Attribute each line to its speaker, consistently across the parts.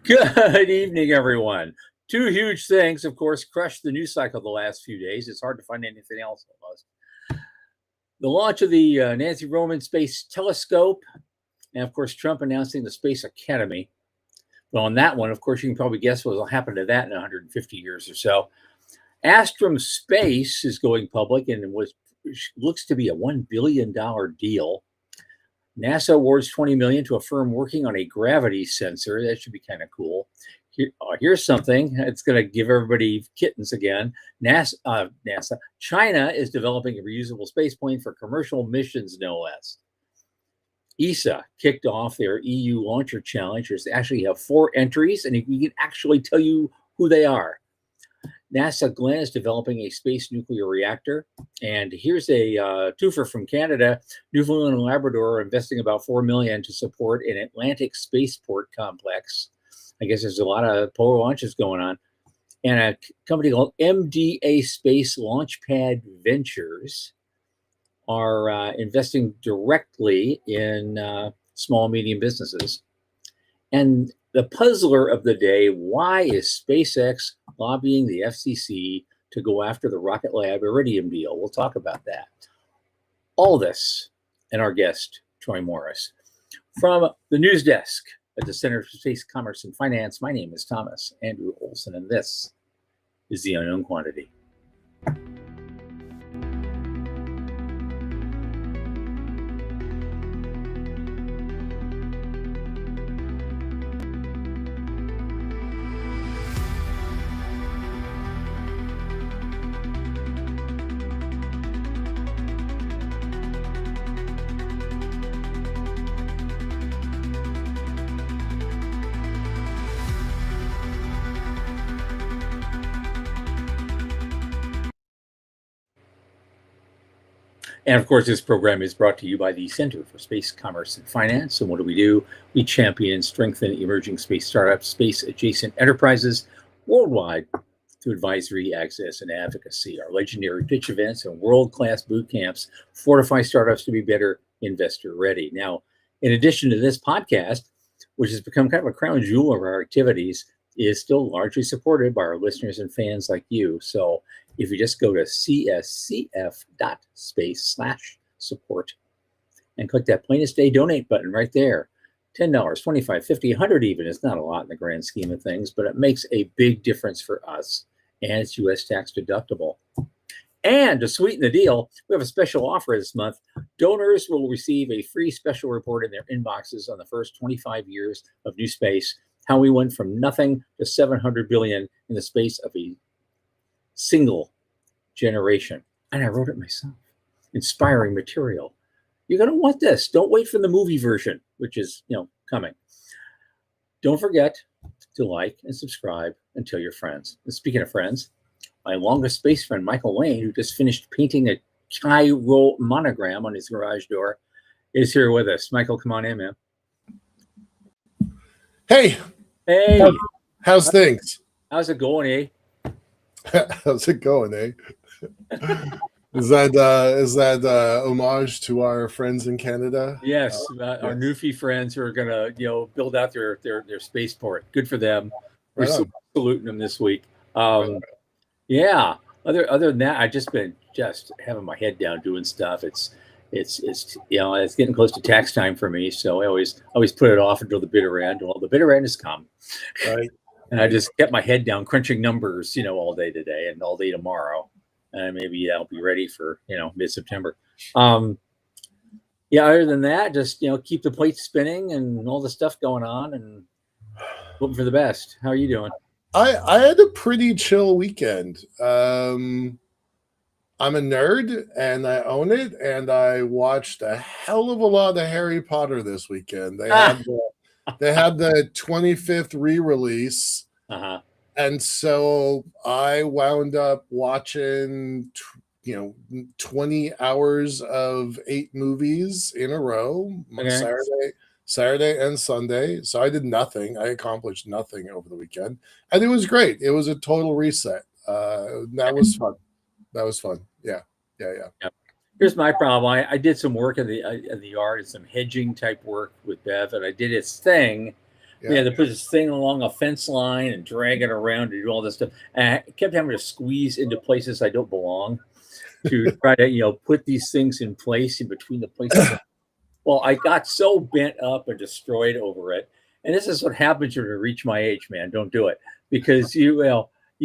Speaker 1: Good evening, everyone. Two huge things, of course, crushed the news cycle the last few days. It's hard to find anything else almost. The launch of the Nancy Roman Space Telescope, and of course, Trump announcing the Space Academy. Well, on that one, of course, you can probably guess what will happen to that in 150 years or so. Astrom Space is going public and looks to be a $1 billion deal. NASA awards $20 million to a firm working on a gravity sensor. That should be kind of cool. Here's something that's going to give everybody kittens again. China is developing a reusable space plane for commercial missions, no less. ESA kicked off their EU launcher challenge. There's actually have 4 entries, and we can actually tell you who they are. NASA Glenn is developing a space nuclear reactor. And here's a twofer from Canada. Newfoundland and Labrador are investing about $4 million to support an Atlantic spaceport complex. I guess there's a lot of polar launches going on. And a company called MDA Space Launchpad Ventures are investing directly in small, medium businesses. And the puzzler of the day, why is SpaceX lobbying the FCC to go after the Rocket Lab Iridium deal? We'll talk about that. All this and our guest, Troy Morris. From the news desk at the Center for Space Commerce and Finance, my name is Thomas Andrew Olson, and this is The Unknown Quantity. And of course, this program is brought to you by the Center for Space Commerce and Finance. And what do? We champion and strengthen emerging space startups, space adjacent enterprises worldwide through advisory, access, and advocacy. Our legendary pitch events and world-class boot camps fortify startups to be better investor ready. Now, in addition to this podcast, which has become kind of a crown jewel of our activities, is still largely supported by our listeners and fans like you. So if you just go to cscf.space/support and click that plainest day donate button right there, $10, $25, $50, $100 even is not a lot in the grand scheme of things, but it makes a big difference for us, and it's U.S. tax deductible. And to sweeten the deal, we have a special offer this month. Donors will receive a free special report in their inboxes on the first 25 years of new space, how we went from nothing to 700 billion in the space of a single generation. And I wrote it myself. Inspiring material. You're going to want this. Don't wait for the movie version, which is, coming. Don't forget to like and subscribe and tell your friends. And speaking of friends, my longest space friend, Michael Laine, who just finished painting a Cairo monogram on his garage door, is here with us. Michael, come on in, man.
Speaker 2: Hey. How's things?
Speaker 1: How's it going, eh?
Speaker 2: How's it going, eh? Is that homage to our friends in Canada?
Speaker 1: Yes, our Newfie friends who are gonna build out their spaceport. Good for them. We're saluting them this week. Yeah. Other than that, I've just been having my head down doing stuff. It's getting close to tax time for me, so I always put it off until the bitter end. Well, the bitter end has come.
Speaker 2: Right.
Speaker 1: And I just kept my head down, crunching numbers, all day today and all day tomorrow. And maybe I'll be ready for, mid-September. Other than that, just, keep the plate spinning and all the stuff going on and hoping for the best. How are you doing?
Speaker 2: I had a pretty chill weekend. I'm a nerd and I own it. And I watched a hell of a lot of Harry Potter this weekend. They had the 25th re-release.
Speaker 1: Uh-huh.
Speaker 2: And so I wound up watching, 20 hours of 8 movies in a row on Saturday and Sunday. So I did nothing. I accomplished nothing over the weekend. And it was great. It was a total reset. That was fun. Yeah.
Speaker 1: Here's my problem. I did some work in the yard and some hedging type work with Bev, and I did its thing. Yeah, they put this thing along a fence line and drag it around to do all this stuff. And I kept having to squeeze into places I don't belong to try to, put these things in place in between the places. Well, I got so bent up and destroyed over it. And this is what happens when you reach my age, man. Don't do it, because you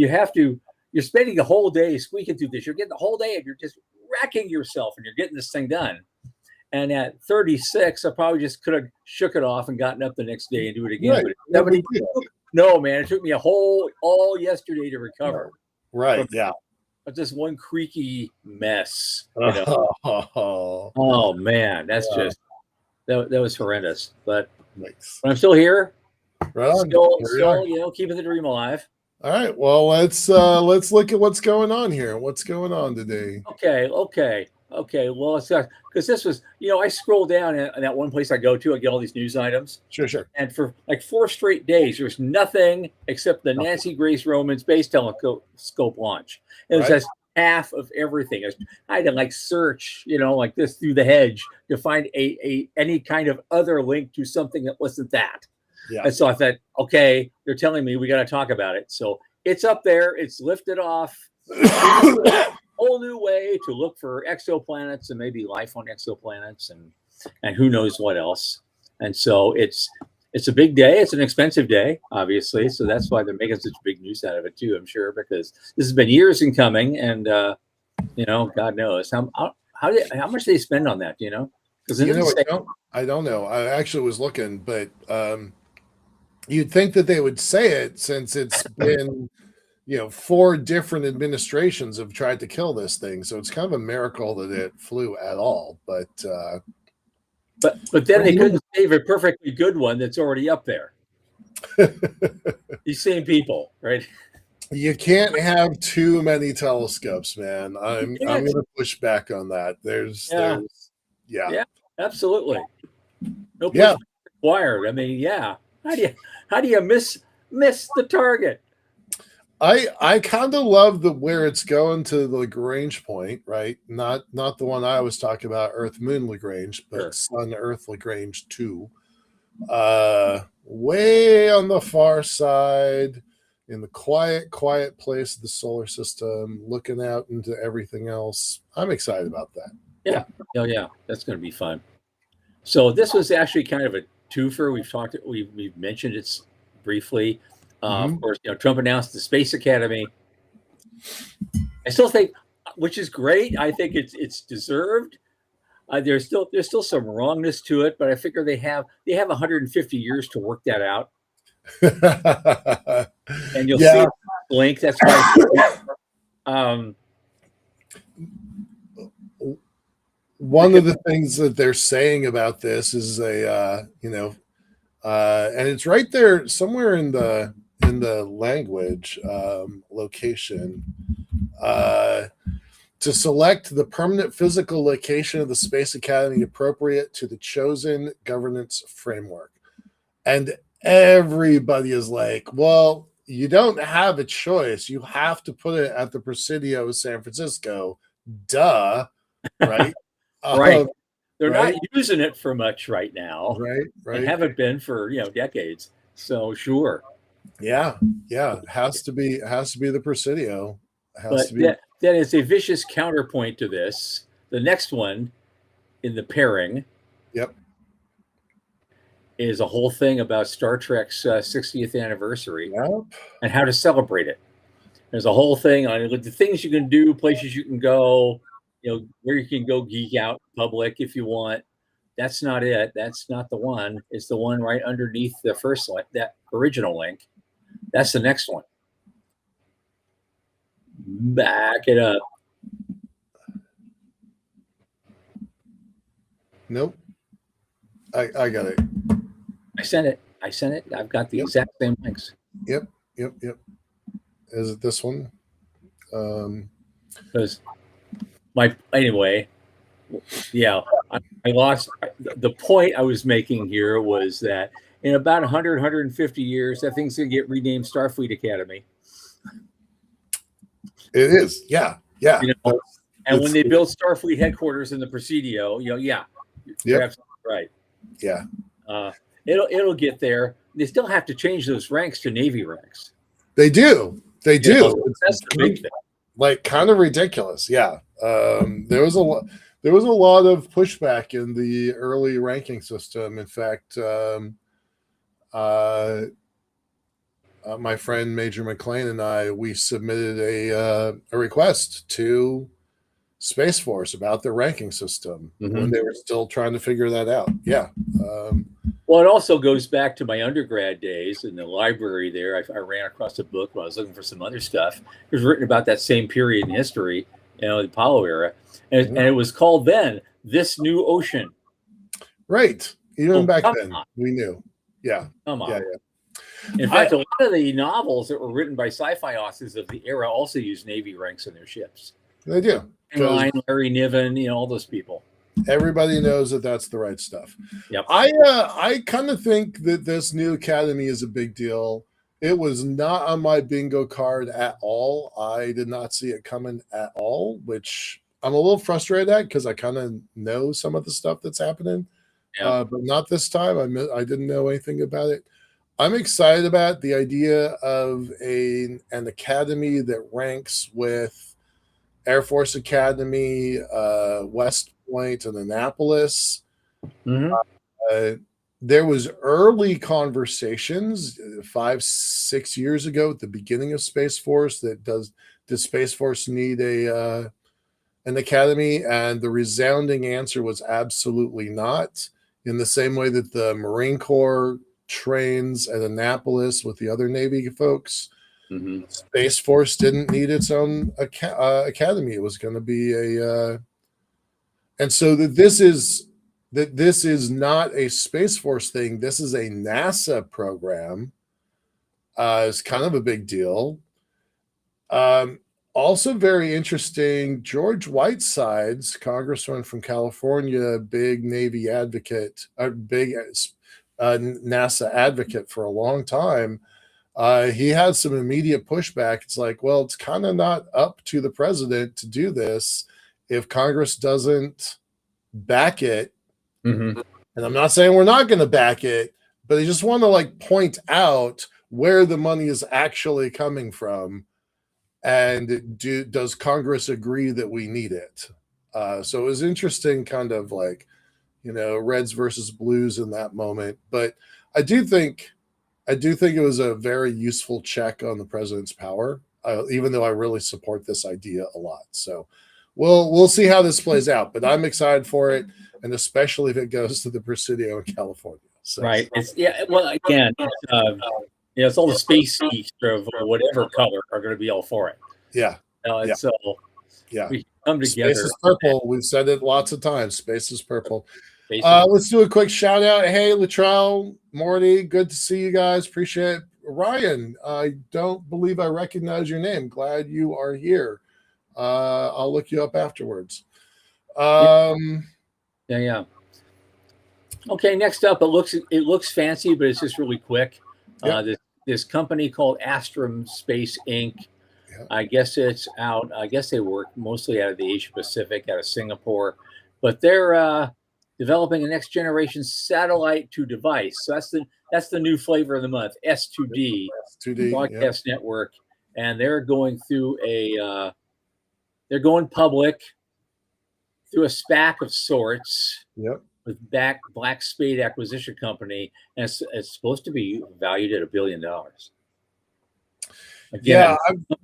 Speaker 1: have to. You're spending the whole day squeaking through this. You're getting the whole day, and you're just wrecking yourself, and you're getting this thing done. And at 36, I probably just could have shook it off and gotten up the next day and do it again.
Speaker 2: Right.
Speaker 1: But no, man, it took me all yesterday to recover.
Speaker 2: Right. Yeah.
Speaker 1: But just one creaky mess.
Speaker 2: Oh
Speaker 1: man, that's just that was horrendous. But
Speaker 2: nice.
Speaker 1: I'm still here.
Speaker 2: Right.
Speaker 1: Still, keeping the dream alive.
Speaker 2: All right. Well, let's look at what's going on here. What's going on today?
Speaker 1: Okay. Well, it's because this was, I scroll down in that one place I go to, I get all these news items.
Speaker 2: Sure.
Speaker 1: And for like 4 straight days, there's nothing except the Nancy Grace Roman space telescope launch. It was just half of everything. I had to search, like this through the hedge to find any kind of other link to something that wasn't that.
Speaker 2: Yeah.
Speaker 1: And so I thought, okay, they're telling me we got to talk about it. So it's up there. It's lifted off. Whole new way to look for exoplanets and maybe life on exoplanets and who knows what else. And so it's a big day. It's an expensive day, obviously. So that's why they're making such big news out of it too, I'm sure, because this has been years in coming. And God knows how much they spend on that. Because
Speaker 2: I don't know. I actually was looking, but you'd think that they would say it since it's been 4 different administrations have tried to kill this thing. So it's kind of a miracle that it flew at all. But
Speaker 1: then they couldn't save a perfectly good one that's already up there. These same people, right?
Speaker 2: You can't have too many telescopes, man. I'm going to push back on that. There's
Speaker 1: absolutely. No pushback required. I mean, how do you miss the target?
Speaker 2: I kind of love where it's going to the Lagrange point, right? Not the one I was talking about, Earth Moon Lagrange, but Sun Earth Lagrange 2. Way on the far side, in the quiet place of the solar system, looking out into everything else. I'm excited about that.
Speaker 1: Yeah, that's going to be fun. So this was actually kind of a twofer. We've mentioned it briefly. Of course, Trump announced the Space Academy. I still think, which is great. I think it's deserved. There's still some wrongness to it, but I figure they have 150 years to work that out. And you'll see the link. That's why.
Speaker 2: One of the things that they're saying about this is and it's right there somewhere in the language location, to select the permanent physical location of the Space Academy appropriate to the chosen governance framework. And everybody is like, well, you don't have a choice. You have to put it at the Presidio of San Francisco. Duh. Right?
Speaker 1: Right. They're not using it for much right now.
Speaker 2: Right.
Speaker 1: And haven't been for decades. So sure.
Speaker 2: Yeah. It has to be the Presidio.
Speaker 1: That is a vicious counterpoint to this. The next one in the pairing.
Speaker 2: Yep.
Speaker 1: Is a whole thing about Star Trek's 60th anniversary.
Speaker 2: Yep.
Speaker 1: And how to celebrate it. There's a whole thing on the things you can do, places you can go, where you can go geek out in public if you want. That's not it. That's not the one. It's the one right underneath the first link, that original link. That's the next one. Back it up.
Speaker 2: Nope. I got it.
Speaker 1: I sent it. I've got the exact same links.
Speaker 2: Yep. Is it this one?
Speaker 1: Because anyway, I lost the point I was making here was that in about 150 years, that thing's going to get renamed Starfleet Academy.
Speaker 2: It is. Yeah.
Speaker 1: And when they build Starfleet headquarters in the Presidio, you're absolutely right.
Speaker 2: Yeah.
Speaker 1: It'll get there. they still have to change those ranks to Navy ranks.
Speaker 2: They do. They do.
Speaker 1: That's the big thing.
Speaker 2: Like kind of ridiculous. Yeah. There was a lot. There was a lot of pushback in the early ranking system. In fact, my friend Major McLean and I, we submitted a request to Space Force about their ranking system when they were still trying to figure that out. Yeah.
Speaker 1: Well, it also goes back to my undergrad days in the library there. I ran across a book when I was looking for some other stuff. It was written about that same period in history, the Apollo era. And it was called then This New Ocean.
Speaker 2: Right. Even back then, we knew. Yeah.
Speaker 1: Come on.
Speaker 2: Yeah.
Speaker 1: In fact, a lot of the novels that were written by sci-fi authors of the era also used Navy ranks in their ships.
Speaker 2: They do.
Speaker 1: Laine, Larry Niven, all those people.
Speaker 2: Everybody knows that that's the right stuff.
Speaker 1: Yep.
Speaker 2: I kind of think that this new academy is a big deal. It was not on my bingo card at all. I did not see it coming at all, which I'm a little frustrated at because I kind of know some of the stuff that's happening. But not this time. I didn't know anything about it. I'm excited about the idea of an academy that ranks with Air Force Academy, West Point, and Annapolis. There was early conversations 5-6 years ago at the beginning of Space Force that does Space Force need an academy? And the resounding answer was absolutely not. In the same way that the Marine Corps trains at Annapolis with the other Navy folks, Space Force didn't need its own academy. It was going to be and so this is not a Space Force thing. This is a NASA program. It's kind of a big deal. Also very interesting, George Whitesides, congressman from California, big Navy advocate, big NASA advocate for a long time. He had some immediate pushback. It's like, well, it's kind of not up to the president to do this if Congress doesn't back it. And I'm not saying we're not going to back it, but I just want to point out where the money is actually coming from. And does Congress agree that we need it? So it was interesting, kind of Reds versus Blues in that moment. But I do think it was a very useful check on the president's power, even though I really support this idea a lot. So we'll see how this plays out. But I'm excited for it, and especially if it goes to the Presidio in California. So.
Speaker 1: Right. Well, again, it's all the space geeks of whatever color are going to be all for it.
Speaker 2: Yeah.
Speaker 1: So we come together.
Speaker 2: Space is purple. We've said it lots of times. Space is purple. Let's do a quick shout out. Hey, Latrell, Morty, good to see you guys. Appreciate it. Ryan, I don't believe I recognize your name. Glad you are here. I'll look you up afterwards.
Speaker 1: Yeah. Okay, next up, it looks fancy, but it's just really quick. This company called Astrum Space Inc. I guess it's out. I guess they work mostly out of the Asia Pacific, out of Singapore, but they're developing a next generation satellite to device. So that's the new flavor of the month, S2D, broadcast network, and they're going through they're going public through a SPAC of sorts. With Black Spade Acquisition Company, and it's supposed to be valued at $1 billion. Again,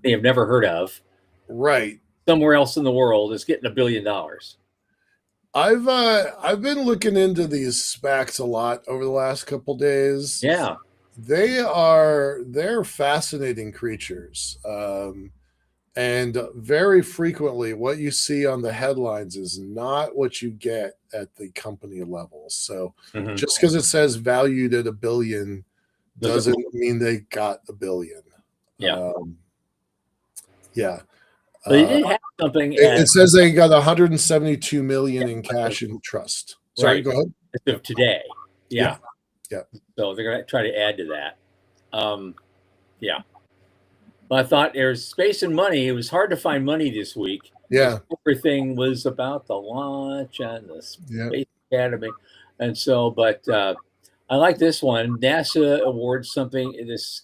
Speaker 1: they have never heard of.
Speaker 2: Right.
Speaker 1: Somewhere else in the world is getting $1 billion.
Speaker 2: I've been looking into these SPACs a lot over the last couple days.
Speaker 1: Yeah.
Speaker 2: They're fascinating creatures. And very frequently, what you see on the headlines is not what you get at the company level. So just because it says valued at $1 billion doesn't mean they got $1 billion.
Speaker 1: But they did have something.
Speaker 2: It says they got 172 million in cash in trust. Sorry, go ahead.
Speaker 1: As of today. Yeah.
Speaker 2: So
Speaker 1: they're going to try to add to that. But I thought there's space and money. It was hard to find money this week.
Speaker 2: Yeah.
Speaker 1: Everything was about the launch and the Space Academy. And so, but I like this one. NASA awards something this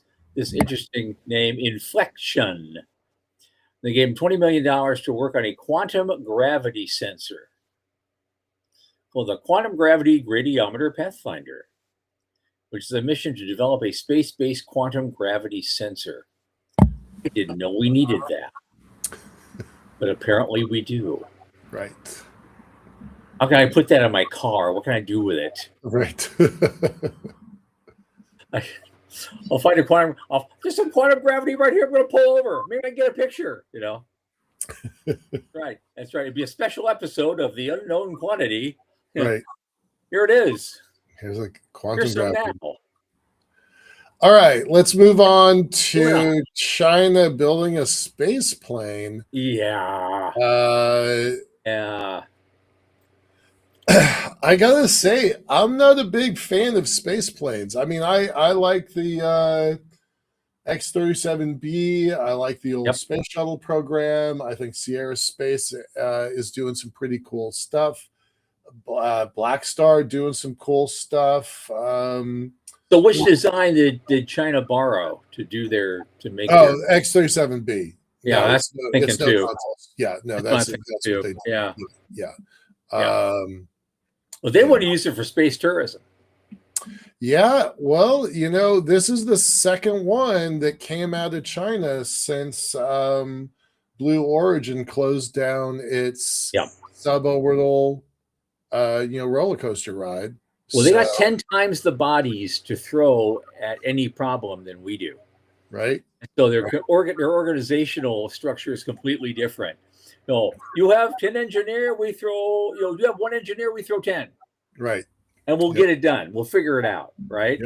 Speaker 1: interesting name, Inflection. They gave him $20 million to work on a quantum gravity sensor called the Quantum Gravity Gradiometer Pathfinder, which is a mission to develop a space-based quantum gravity sensor. I didn't know we needed that, but apparently we do.
Speaker 2: Right.
Speaker 1: How can I put that in my car? What can I do with it?
Speaker 2: Right.
Speaker 1: I'll find a quantum. There's some quantum gravity right here. I'm going to pull over. Maybe I can get a picture. Right. That's right. It'd be a special episode of the unknown quantity.
Speaker 2: Right.
Speaker 1: Here it is.
Speaker 2: Here's like quantum gravity.
Speaker 1: Now.
Speaker 2: All right, let's move on to China building a space plane.
Speaker 1: Yeah. Yeah.
Speaker 2: I gotta say, I'm not a big fan of space planes. I mean, I like the X-37B. I like the old space shuttle program. I think Sierra Space is doing some pretty cool stuff. Black Star doing some cool stuff.
Speaker 1: So which design did China borrow to make?
Speaker 2: X-37B.
Speaker 1: Yeah,
Speaker 2: no,
Speaker 1: that's thinking too.
Speaker 2: Yeah, no, that's what they do.
Speaker 1: Yeah.
Speaker 2: Well,
Speaker 1: they want to use it for space tourism.
Speaker 2: Yeah, well, this is the second one that came out of China since Blue Origin closed down its suborbital, roller coaster ride.
Speaker 1: Well, they got 10 times the bodies to throw at any problem than we do.
Speaker 2: Right.
Speaker 1: So their organizational structure is completely different. No, you have 10 engineer, we throw, you have one engineer, we throw 10.
Speaker 2: Right.
Speaker 1: And we'll get it done. We'll figure it out. Right.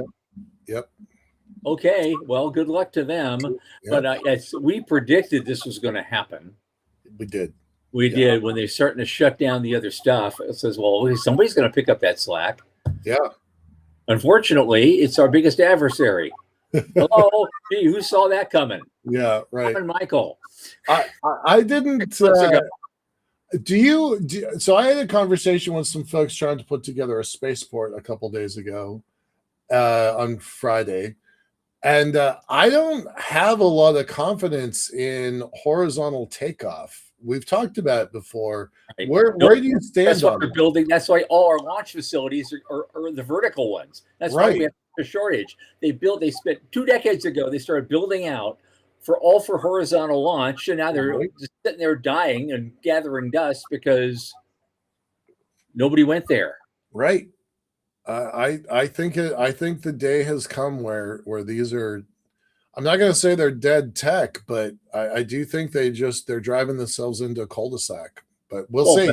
Speaker 2: Yep.
Speaker 1: Okay. Well, good luck to them. Yep. But we predicted this was going to happen.
Speaker 2: We did.
Speaker 1: We did when they're starting to shut down the other stuff. It says, well, somebody's going to pick up that slack.
Speaker 2: Yeah.
Speaker 1: Unfortunately, it's our biggest adversary. Hello, gee, who saw that coming?
Speaker 2: Yeah, right.
Speaker 1: And Michael.
Speaker 2: I didn't. So I had a conversation with some folks trying to put together a spaceport a couple days ago on Friday, and I don't have a lot of confidence in horizontal takeoff. We've talked about it before. Right. Where do you stand
Speaker 1: that's
Speaker 2: on
Speaker 1: what building? That's why all our launch facilities are the vertical ones. That's why we have a shortage. They spent 2 decades ago, they started building out for horizontal launch, and now they're just sitting there dying and gathering dust because nobody went there.
Speaker 2: Right. I think the day has come where these are. I'm not going to say they're dead tech, but I do think they're driving themselves into a cul-de-sac. But we'll see.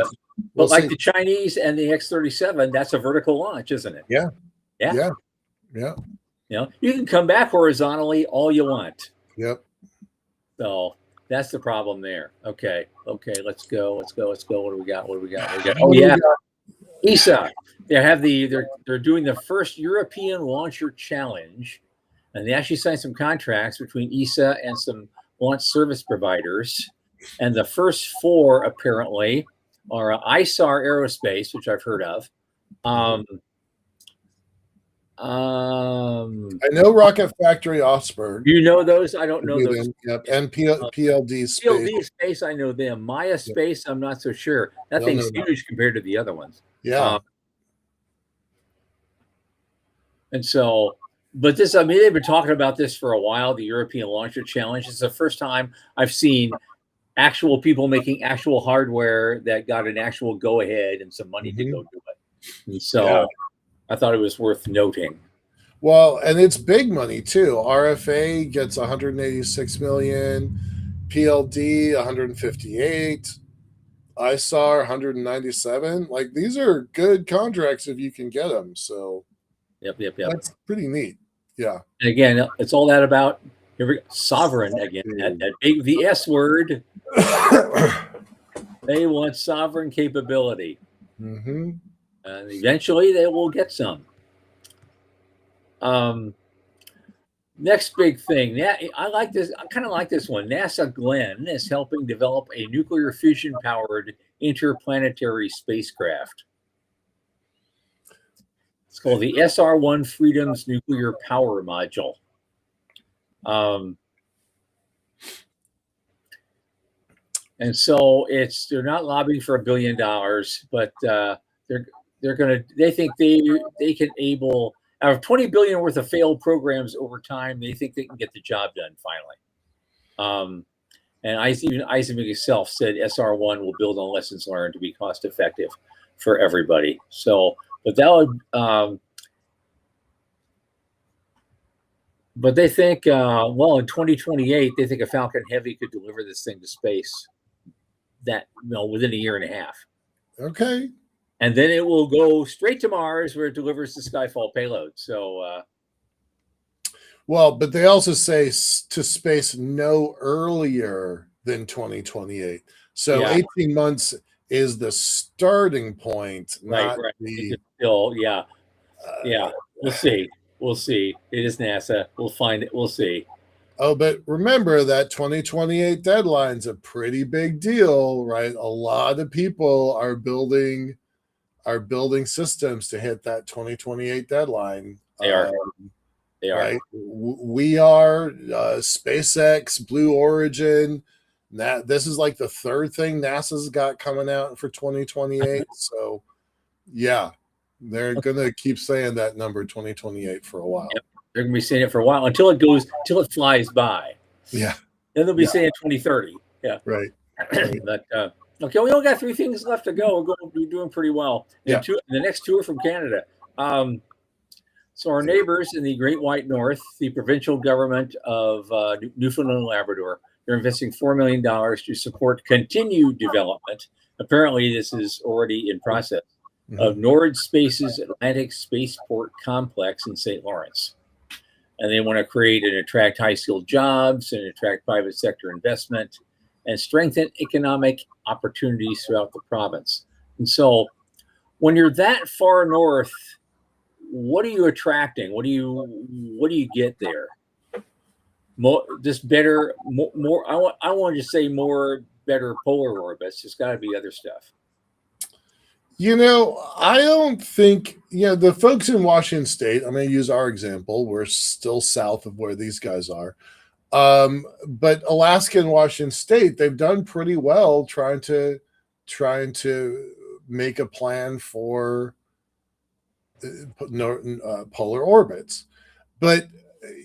Speaker 1: But like the Chinese and the X-37, that's a vertical launch, isn't it?
Speaker 2: Yeah.
Speaker 1: You can come back horizontally all you want.
Speaker 2: Yep.
Speaker 1: So that's the problem there. Okay. Let's go. What do we got? Oh yeah, ESA. They're doing the first European Launcher Challenge, and they actually signed some contracts between ESA and some launch service providers. And the first 4 apparently are ISAR Aerospace, which I've heard of.
Speaker 2: I know Rocket Factory Augsburg.
Speaker 1: You know those? I don't know those.
Speaker 2: Yep. And PLD Space.
Speaker 1: PLD Space, I know them. Maya Space, I'm not so sure. That thing's huge compared to the other ones.
Speaker 2: Yeah.
Speaker 1: And so, but this, they've been talking about this for a while, the European Launcher Challenge. It's the first time I've seen actual people making actual hardware that got an actual go-ahead and some money to go do it. And so I thought it was worth noting.
Speaker 2: Well, and it's big money too. RFA gets 186 million, PLD 158, ISAR 197. Like, these are good contracts if you can get them. So
Speaker 1: Yep.
Speaker 2: That's pretty neat. Yeah.
Speaker 1: And again, it's all that about sovereign again. That big the S word. They want sovereign capability.
Speaker 2: Mm-hmm.
Speaker 1: And eventually they will get some. Next big thing. I like this. I kind of like this one. NASA Glenn is helping develop a nuclear fusion powered interplanetary spacecraft. It's called the SR-1 Freedom's Nuclear Power Module. And so they're not lobbying for $1 billion, but they think they can out of $20 billion worth of failed programs over time, they think they can get the job done finally. And Eisenberg himself said SR-1 will build on lessons learned to be cost effective for everybody. So, but that would, but they think, in 2028, they think a Falcon Heavy could deliver this thing to space within a year and a half.
Speaker 2: Okay.
Speaker 1: And then it will go straight to Mars where it delivers the Skyfall payload. So,
Speaker 2: but they also say to space no earlier than 2028. So 18 months is the starting point, not the.
Speaker 1: We'll see. It is NASA. We'll find it. We'll see.
Speaker 2: Oh, but remember that 2028 deadline's a pretty big deal, right? A lot of people are building systems to hit that 2028 deadline.
Speaker 1: They are.
Speaker 2: Right? We are SpaceX, Blue Origin. This is like the third thing NASA's got coming out for 2028. So, yeah, they're gonna keep saying that number 2028 for a while.
Speaker 1: Yep. They're gonna be saying it for a while until it flies by.
Speaker 2: Yeah.
Speaker 1: Then they'll be saying 2030. Yeah.
Speaker 2: Right.
Speaker 1: But okay, we only got 3 things left to go. We're doing pretty well. And the next 2 are from Canada. So our neighbors in the Great White North, the provincial government of Newfoundland and Labrador, they're investing $4 million to support continued development. Apparently, this is already in process of Nord Space's Atlantic Spaceport Complex in St. Lawrence. And they want to create and attract high-skilled jobs and attract private sector investment and strengthen economic opportunities throughout the province. And so when you're that far north, what are you attracting? What do you get there? Just better, more. I want to say better polar orbits. There's got to be other stuff.
Speaker 2: I don't think, the folks in Washington State, I'm going to use our example. We're still south of where these guys are. But Alaska and Washington State, they've done pretty well trying to make a plan for polar orbits. But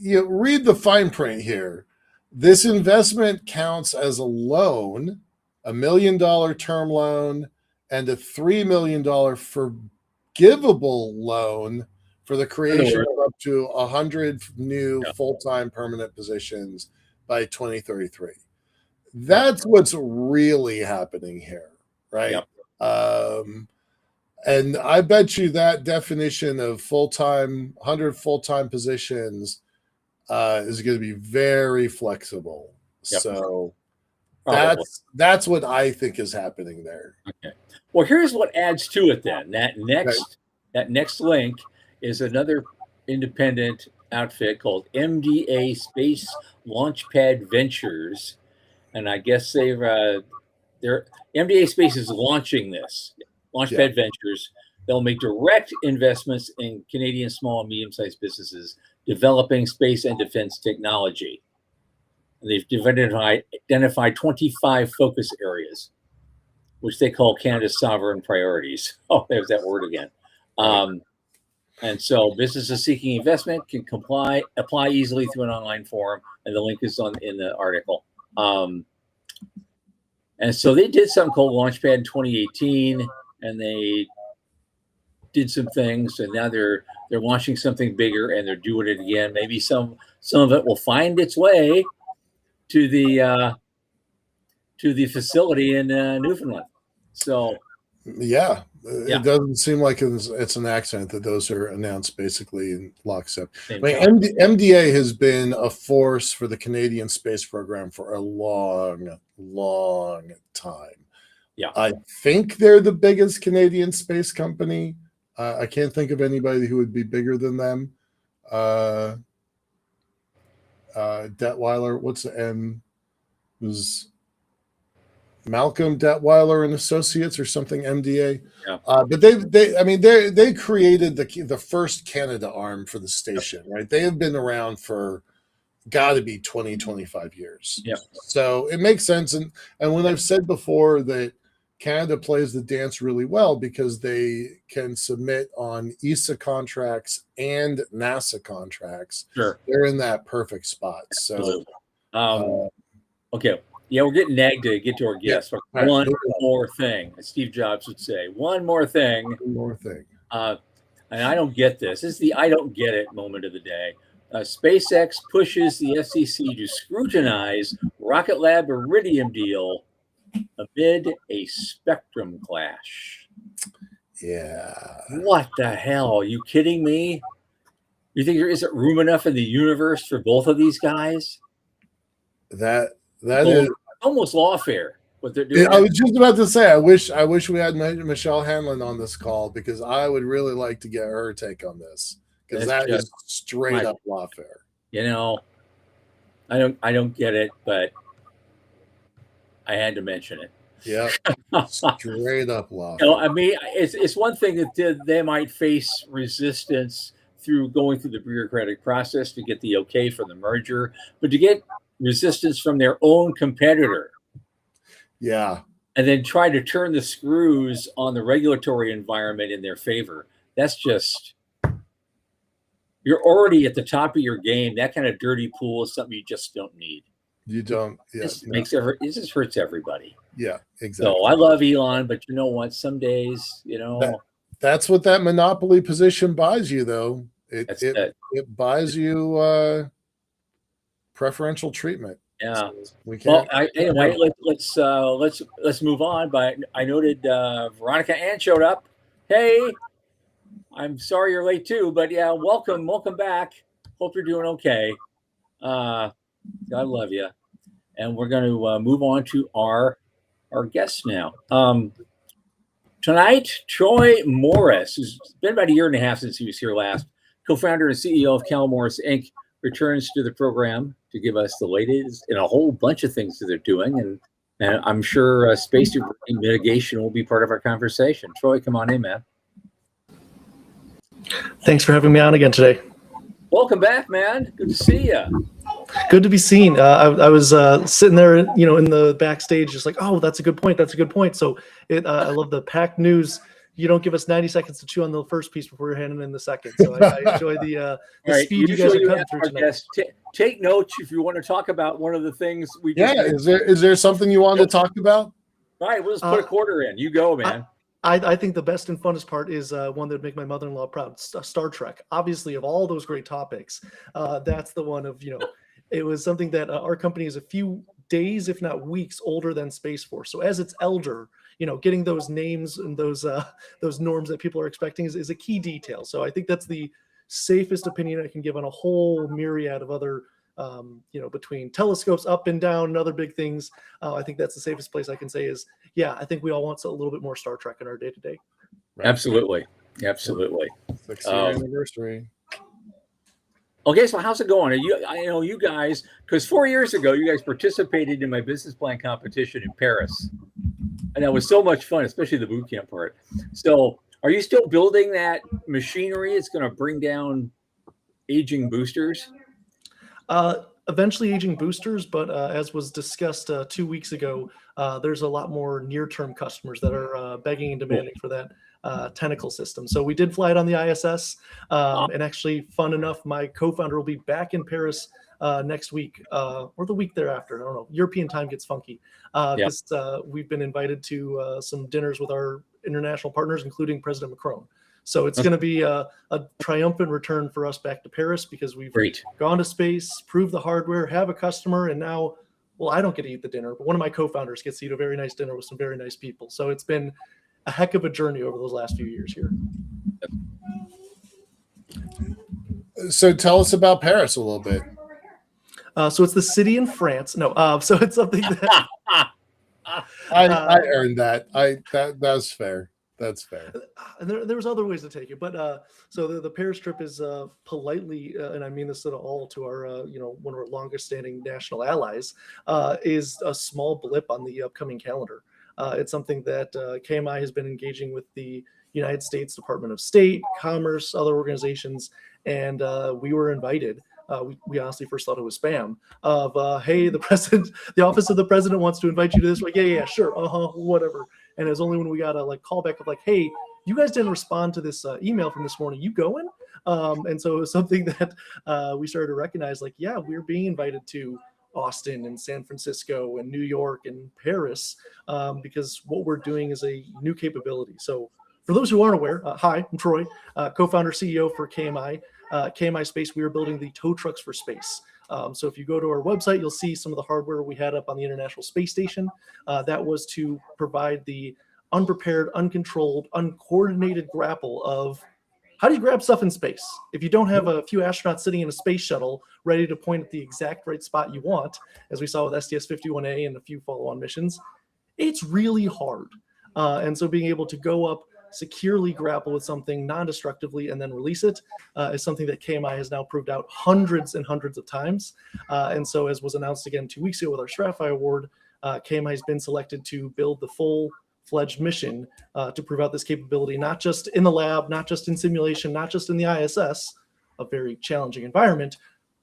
Speaker 2: read the fine print here. This investment counts as a loan, $1 million term loan, and a $3 million forgivable loan for the creation of up to 100 new full-time permanent positions by 2033. That's what's really happening here, right? And I bet you that definition of 100 full-time positions is going to be very flexible. So that's what I think is happening there.
Speaker 1: Okay. Well, here's what adds to it then. That next link is another independent outfit called MDA Space Launchpad Ventures. And I guess MDA Space is launching this. Launchpad Ventures. They'll make direct investments in Canadian small and medium-sized businesses developing space and defense technology. And they've identified 25 focus areas, which they call Canada's sovereign priorities. Oh, there's that word again. And so businesses seeking investment can apply easily through an online form, and the link is in the article. And so they did something called Launchpad in 2018, and they did some things, and now they're launching something bigger, and they're doing it again. Maybe some of it will find its way to the facility in Newfoundland. So
Speaker 2: it doesn't seem like it's an accident that those are announced basically in lockstep. MDA has been a force for the Canadian space program for a long time. I think they're the biggest Canadian space company. I can't think of anybody who would be bigger than them. Detweiler, what's the M? Malcolm Detweiler and Associates or something, MDA.
Speaker 1: Yeah.
Speaker 2: But they created the first Canada arm for the station, right? They have been around for got to be 20, 25 years.
Speaker 1: Yeah.
Speaker 2: So it makes sense. And when I've said before that Canada plays the dance really well because they can submit on ESA contracts and NASA contracts.
Speaker 1: Sure.
Speaker 2: They're in that perfect spot. So,
Speaker 1: okay. Yeah, we're getting nagged to get to our guests.
Speaker 2: Yeah.
Speaker 1: One more thing, as Steve Jobs would say. One more thing.
Speaker 2: One more thing.
Speaker 1: And I don't get this. This is the I don't get it moment of the day. SpaceX pushes the FCC to scrutinize Rocket Lab Iridium deal amid a spectrum clash.
Speaker 2: Yeah.
Speaker 1: What the hell? Are you kidding me? You think there isn't room enough in the universe for both of these guys?
Speaker 2: That is
Speaker 1: almost lawfare. What they're doing.
Speaker 2: I was just about to say, I wish we had Michelle Hanlon on this call because I would really like to get her take on this because that is straight up lawfare.
Speaker 1: You know, I don't get it, but I had to mention it.
Speaker 2: Yeah, straight up lawfare.
Speaker 1: You know, I mean, it's one thing that they might face resistance through going through the bureaucratic process to get the okay for the merger, but to get resistance from their own competitor.
Speaker 2: Yeah.
Speaker 1: And then try to turn the screws on the regulatory environment in their favor. That's just, you're already at the top of your game. That kind of dirty pool is something you just don't need.
Speaker 2: You don't. Yeah.
Speaker 1: This makes it hurt. It just hurts everybody.
Speaker 2: Yeah, exactly.
Speaker 1: So I love Elon, but you know what? Some days,
Speaker 2: that's what that monopoly position buys you, though. It buys you preferential treatment.
Speaker 1: Yeah.
Speaker 2: So we can't.
Speaker 1: Well, anyway, let's move on. But I noted Veronica Ann showed up. Hey, I'm sorry you're late too, but yeah, welcome back. Hope you're doing okay. God love you. And we're going to move on to our guests now. Tonight, Troy Morris, who's been about a year and a half since he was here last, co-founder and CEO of Cal Morris Inc., returns to the program to give us the latest in a whole bunch of things that they're doing. And I'm sure space mitigation will be part of our conversation. Troy, come on in, man.
Speaker 3: Thanks for having me on again today.
Speaker 1: Welcome back, man. Good to see you.
Speaker 3: Good to be seen. I was sitting there, in the backstage, just like, oh, that's a good point. That's a good point. So I love the packed news. You don't give us 90 seconds to chew on the first piece before you're handing in the second. So I enjoy the speed you guys are cutting through tonight.
Speaker 1: Take notes if you want to talk about one of the things we just
Speaker 2: is there something you want to talk about?
Speaker 1: All right, we'll just put a quarter in. You go, man.
Speaker 3: I think the best and funnest part is one that would make my mother-in-law proud. Star Trek. Obviously, of all those great topics, that's the one of, it was something that our company is a few days, if not weeks, older than Space Force. So as it's elder, getting those names and those norms that people are expecting is a key detail. So I think that's the safest opinion I can give on a whole myriad of other, between telescopes up and down and other big things. I think that's the safest place I can say is, yeah, I think we all want a little bit more Star Trek in our day-to-day.
Speaker 2: Right.
Speaker 1: Absolutely.
Speaker 2: 6-year anniversary.
Speaker 1: Okay, so how's it going? I know you guys, because 4 years ago, you guys participated in my business plan competition in Paris. And that was so much fun, especially the boot camp part. So are you still building that machinery? It's going to bring down aging boosters?
Speaker 3: Eventually aging boosters, but as was discussed 2 weeks ago, there's a lot more near-term customers that are begging and demanding for that tentacle system. So we did fly it on the ISS, and actually, fun enough, my co-founder will be back in Paris next week or the week thereafter. I don't know. European time gets funky because we've been invited to some dinners with our international partners, including President Macron. So it's going to be a triumphant return for us back to Paris because we've gone to space, proved the hardware, have a customer, and now, well, I don't get to eat the dinner, but one of my co-founders gets to eat a very nice dinner with some very nice people. So it's been a heck of a journey over those last few years here.
Speaker 2: So tell us about Paris a little bit.
Speaker 3: So it's the city in France. No, so it's something that
Speaker 2: I earned that. That's fair. That's fair.
Speaker 3: And there's other ways to take it, but so the Paris trip is politely, and I mean this at all to our one of our longest standing national allies, is a small blip on the upcoming calendar. It's something that KMI has been engaging with the United States Department of State, Commerce, other organizations, and we were invited. We honestly first thought it was spam. Of hey, the president, the office of the president wants to invite you to this. Like, yeah, sure, whatever. And it was only when we got a callback of like, hey, you guys didn't respond to this email from this morning. You going? And so it was something that we started to recognize. Like, yeah, we're being invited to Austin and San Francisco and New York and Paris because what we're doing is a new capability. So for those who aren't aware, hi, I'm Troy, co-founder, CEO for KMI. KMI Space, we are building the tow trucks for space. So if you go to our website, you'll see some of the hardware we had up on the International Space Station. That was to provide the unprepared, uncontrolled, uncoordinated grapple of how do you grab stuff in space? If you don't have a few astronauts sitting in a space shuttle ready to point at the exact right spot you want, as we saw with STS-51A and a few follow-on missions, it's really hard. And so being able to go up, securely grapple with something non-destructively and then release it is something that KMI has now proved out hundreds and hundreds of times. And so as was announced again 2 weeks ago with our Stratfi Award, KMI has been selected to build the full-fledged mission to prove out this capability, not just in the lab, not just in simulation, not just in the ISS, a very challenging environment,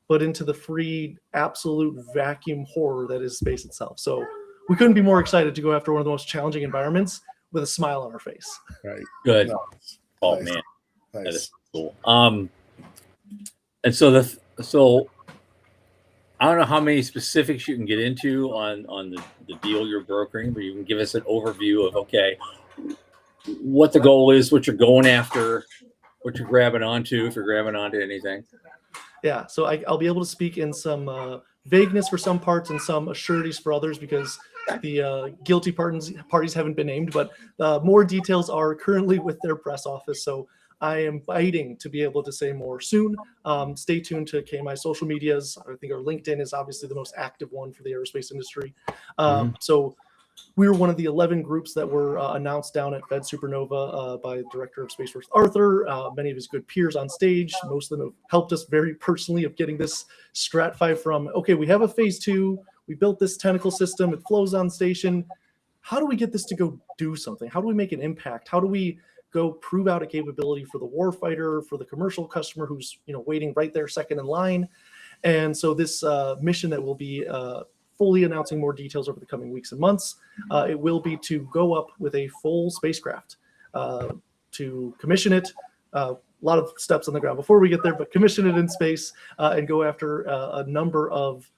Speaker 3: but into the free, absolute vacuum horror that is space itself. So we couldn't be more excited to go after one of the most challenging environments with a smile on our face.
Speaker 2: Right.
Speaker 1: Good.
Speaker 2: Nice.
Speaker 1: Oh
Speaker 2: Nice.
Speaker 1: man,
Speaker 2: Nice.
Speaker 1: that is cool. And so I don't know how many specifics you can get into on the deal you're brokering, but you can give us an overview of okay, what the goal is, what you're going after, what you're grabbing onto, if you're grabbing onto anything.
Speaker 3: Yeah, so I'll be able to speak in some vagueness for some parts and some assurities for others because the guilty parties haven't been named, but more details are currently with their press office. So I am fighting to be able to say more soon. Stay tuned to KMI social medias. I think our LinkedIn is obviously the most active one for the aerospace industry. So we were one of the 11 groups that were announced down at Fed Supernova by the Director of Space Force, Arthur. Many of his good peers on stage. Most of them have helped us very personally of getting this Stratfi from, okay, we have a phase 2. We built this tentacle system. It flows on station. How do we get this to go do something? How do we make an impact? How do we go prove out a capability for the warfighter, for the commercial customer who's waiting right there second in line? And so this mission that will be fully announcing more details over the coming weeks and months, it will be to go up with a full spacecraft to commission it. A lot of steps on the ground before we get there, but commission it in space and go after a number of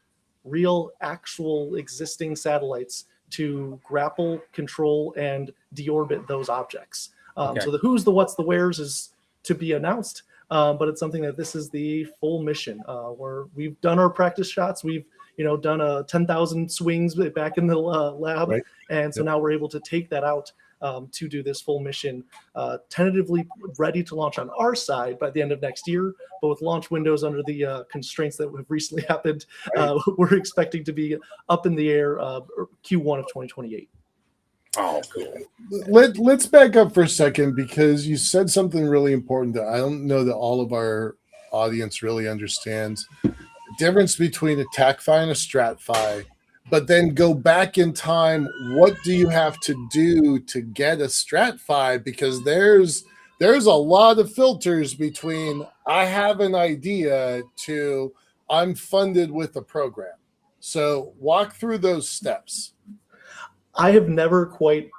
Speaker 3: real, actual, existing satellites to grapple, control, and deorbit those objects.
Speaker 1: Okay.
Speaker 3: So the who's, the what's, the where's is to be announced, but it's something that this is the full mission where we've done our practice shots. We've done 10,000 swings back in the lab,
Speaker 2: Right.
Speaker 3: and so now we're able to take that out to do this full mission, tentatively ready to launch on our side by the end of next year. But with launch windows under the constraints that have recently happened, we're expecting to be up in the air Q1 of 2028.
Speaker 1: Oh, cool.
Speaker 2: Let's back up for a second because you said something really important that I don't know that all of our audience really understands. The difference between a TACFi and a StratFi, but then go back in time. What do you have to do to get a StratFi? Because there's a lot of filters between I have an idea to I'm funded with a program. So walk through those steps.
Speaker 3: I have never quite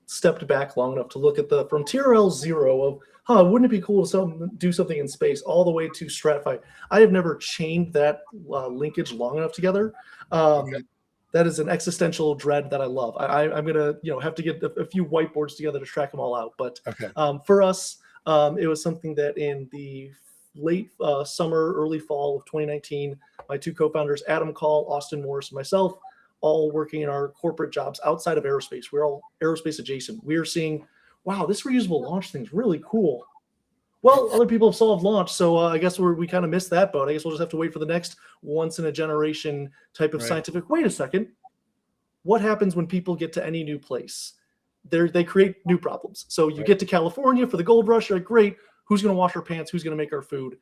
Speaker 3: stepped back long enough to look at the from TRL 0 of, wouldn't it be cool to do something in space all the way to StratFi? I have never chained that linkage long enough together. Okay. That is an existential dread that I love. I'm gonna have to get a few whiteboards together to track them all out. But okay. For us, it was something that in the late summer, early fall of 2019, my two co-founders, Adam Call, Austin Morris, and myself, all working in our corporate jobs outside of aerospace. We're all aerospace adjacent. We are seeing, wow, this reusable launch thing's really cool. Well, other people have solved launch, so I guess we kind of missed that boat. I guess we'll just have to wait for the next once-in-a-generation type of scientific. Wait a second. What happens when people get to any new place? they create new problems. So you get to California for the gold rush, you're like, great, who's going to wash our pants? Who's going to make our food?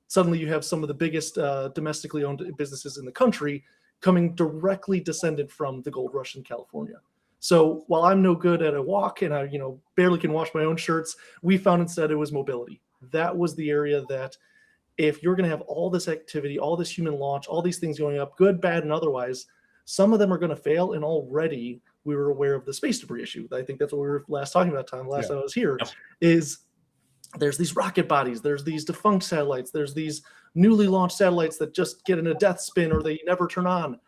Speaker 3: Suddenly you have some of the biggest domestically owned businesses in the country coming directly descended from the gold rush in California. So while I'm no good at a walk and I, barely can wash my own shirts, we found instead it was mobility. That was the area that if you're going to have all this activity, all this human launch, all these things going up, good, bad, and otherwise, some of them are going to fail. And already we were aware of the space debris issue. I think that's what we were last talking about, Tom, last time I was here, is there's these rocket bodies, there's these defunct satellites, there's these newly launched satellites that just get in a death spin or they never turn on.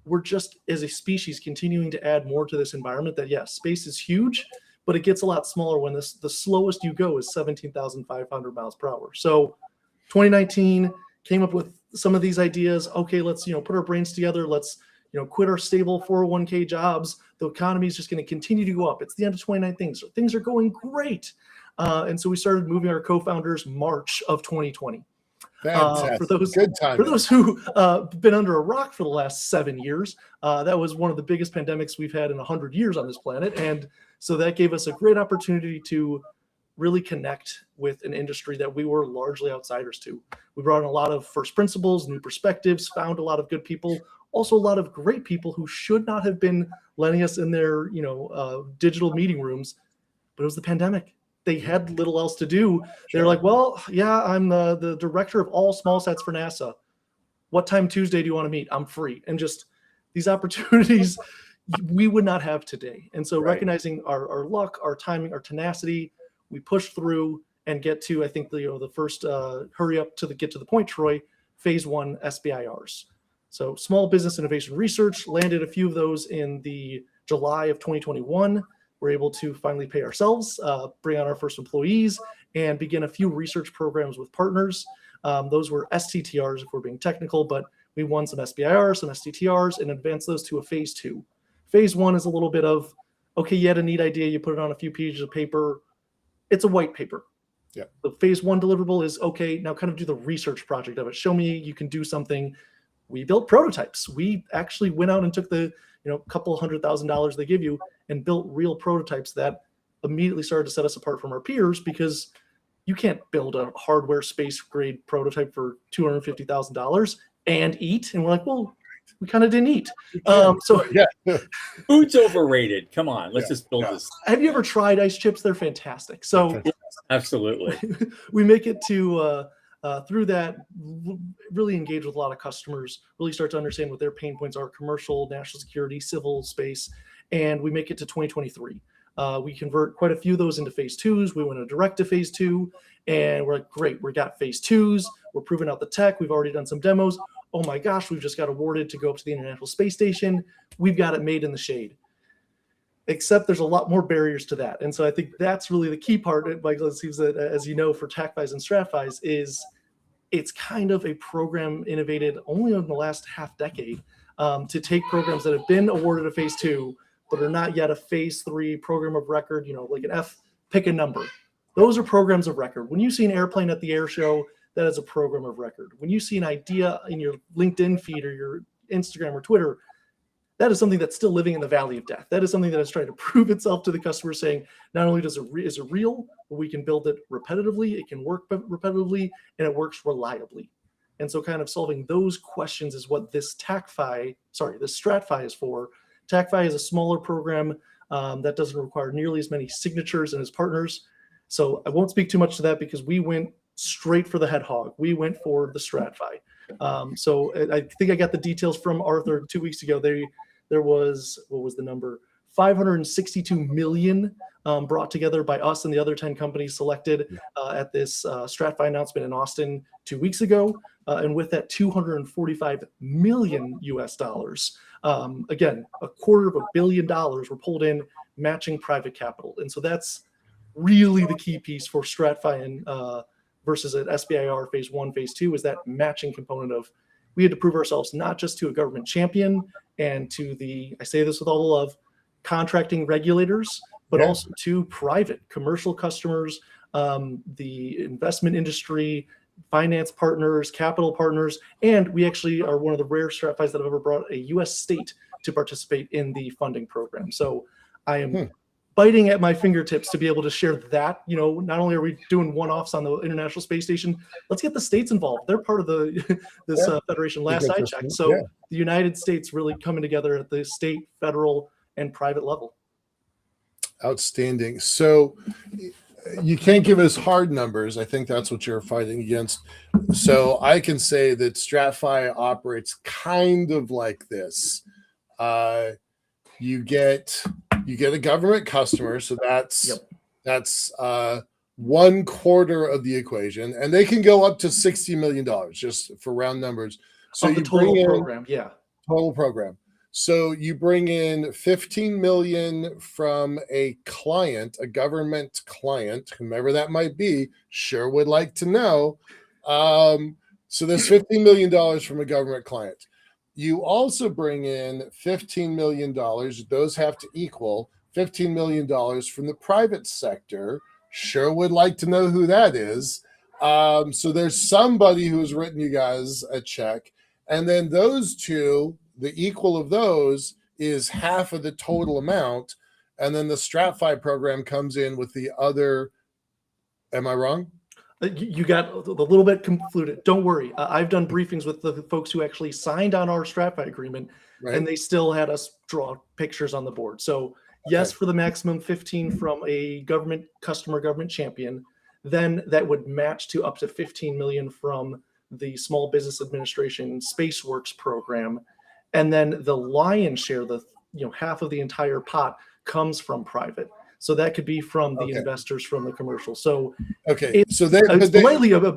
Speaker 3: We're just, as a species, continuing to add more to this environment that, yes, space is huge, but it gets a lot smaller when the slowest you go is 17,500 miles per hour. So 2019 came up with some of these ideas. Okay, let's, put our brains together. Let's, quit our stable 401k jobs. The economy is just going to continue to go up. It's the end of 2019. So things are going great. And so we started moving our co-founders March of 2020. For those who been under a rock for the last 7 years, that was one of the biggest pandemics we've had in 100 years on this planet. And so that gave us a great opportunity to really connect with an industry that we were largely outsiders to. We brought in a lot of first principles, new perspectives, found a lot of good people, also a lot of great people who should not have been letting us in their, digital meeting rooms, but it was the pandemic. They had little else to do. They're like, well, yeah, I'm the director of all small sats for NASA. What time Tuesday do you want to meet? I'm free. And just these opportunities we would not have today. And so recognizing our luck, our timing, our tenacity, we push through and get to, I think, the first hurry up to get to the point, Troy, phase 1 SBIRs. So small business innovation research, landed a few of those in the July of 2021. We're able to finally pay ourselves, bring on our first employees, and begin a few research programs with partners. Those were STTRs, if we're being technical, but we won some SBIRs, some STTRs, and advanced those to a phase 2. Phase 1 is a little bit of, okay, you had a neat idea, you put it on a few pages of paper. It's a white paper.
Speaker 2: Yeah.
Speaker 3: The phase 1 deliverable is, okay, now kind of do the research project of it. Show me you can do something. We built prototypes. We actually went out and took the couple $100,000 they give you and built real prototypes that immediately started to set us apart from our peers, because you can't build a hardware space grade prototype for $250,000 and eat. And we're like, well, we kind of didn't eat.
Speaker 1: Food's overrated. Come on, let's just build this.
Speaker 3: Have you ever tried ice chips? They're fantastic. So
Speaker 1: absolutely.
Speaker 3: We make it to through that, really engage with a lot of customers, really start to understand what their pain points are: commercial, national security, civil space. And we make it to 2023. We convert quite a few of those into phase 2s. We went direct to phase 2, and we're like, great, we got phase 2s. We're proving out the tech. We've already done some demos. Oh my gosh, we've just got awarded to go up to the International Space Station. We've got it made in the shade. Except there's a lot more barriers to that. And so I think that's really the key part, Michael, it seems that, as you know, for TACFIs and StratFIs, is it's kind of a program innovated only in the last half decade to take programs that have been awarded a phase 2, but are not yet a phase 3 program of record, like an F, pick a number. Those are programs of record. When you see an airplane at the air show, that is a program of record. When you see an idea in your LinkedIn feed or your Instagram or Twitter, that is something that's still living in the valley of death. That is something that is trying to prove itself to the customer, saying not only is it real, but we can build it repetitively, it can work repetitively, and it works reliably. And so kind of solving those questions is what this StratFi is for. TACFI is a smaller program that doesn't require nearly as many signatures and as partners. So I won't speak too much to that, because we went straight for the head hog. We went for the StratFi. So I think I got the details from Arthur 2 weeks ago. There was, what was the number? 562 million brought together by us and the other 10 companies selected at this StratFi announcement in Austin 2 weeks ago. And with that, $245 million US dollars. Again, $250 million were pulled in, matching private capital. And so that's really the key piece for StratFi and versus an SBIR phase 1, phase 2, is that matching component of, we had to prove ourselves not just to a government champion and to the, I say this with all the love, contracting regulators, but also to private commercial customers, the investment industry, finance partners, capital partners, and we actually are one of the rare StratFIs that have ever brought a U.S. state to participate in the funding program. So I am biting at my fingertips to be able to share that. Not only are we doing one-offs on the International Space Station, let's get the states involved. They're part of this federation last I checked. So the United States really coming together at the state, federal, and private level.
Speaker 2: Outstanding. So you can't give us hard numbers. I think that's what you're fighting against. So I can say that StratFi operates kind of like this. You get a government customer, so that's 1/4 of the equation, and they can go up to $60 million just for round numbers. So
Speaker 3: you total program,
Speaker 2: total program. So you bring in 15 million from a client, a government client, whomever that might be. Sure would like to know. So there's $15 million from a government client. You also bring in $15 million. Those have to equal $15 million from the private sector. Sure would like to know who that is. So there's somebody who's written you guys a check. And then those two, the equal of those is half of the total amount. And then the StratFi program comes in with the other. Am I wrong?
Speaker 3: You got a little bit convoluted. Don't worry. I've done briefings with the folks who actually signed on our StratFi agreement, and they still had us draw pictures on the board. So yes, for the maximum 15 from a government customer, government champion, then that would match to up to 15 million from the Small Business Administration SpaceWorks program. And then the lion's share, half of the entire pot comes from private. So that could be from the investors from the commercial. So it's slightly a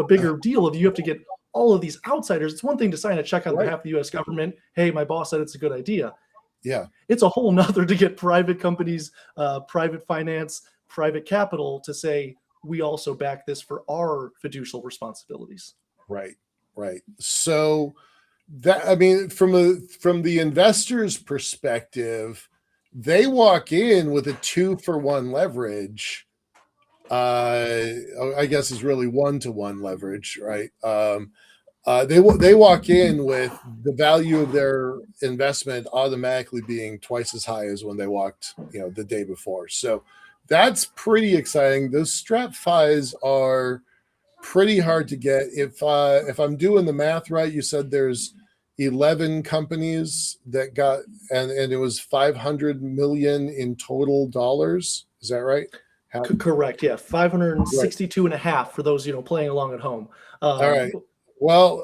Speaker 3: bigger deal if you have to get all of these outsiders. It's one thing to sign a check on behalf of the U.S. government. Hey, my boss said it's a good idea.
Speaker 2: Yeah.
Speaker 3: It's a whole nother to get private companies, private finance, private capital to say, we also back this for our fiducial responsibilities.
Speaker 2: Right. So from the investor's perspective, they walk in with a 2-for-1 leverage. I guess is really 1-to-1 leverage, right? They walk in with the value of their investment automatically being twice as high as when they walked, the day before. So that's pretty exciting. Those StratFis are pretty hard to get. If I'm doing the math right, you said there's 11 companies that got, and it was 500 million in total dollars. Is that right?
Speaker 3: Correct. Yeah. 562 and a half for those, playing along at home.
Speaker 2: All right. Well,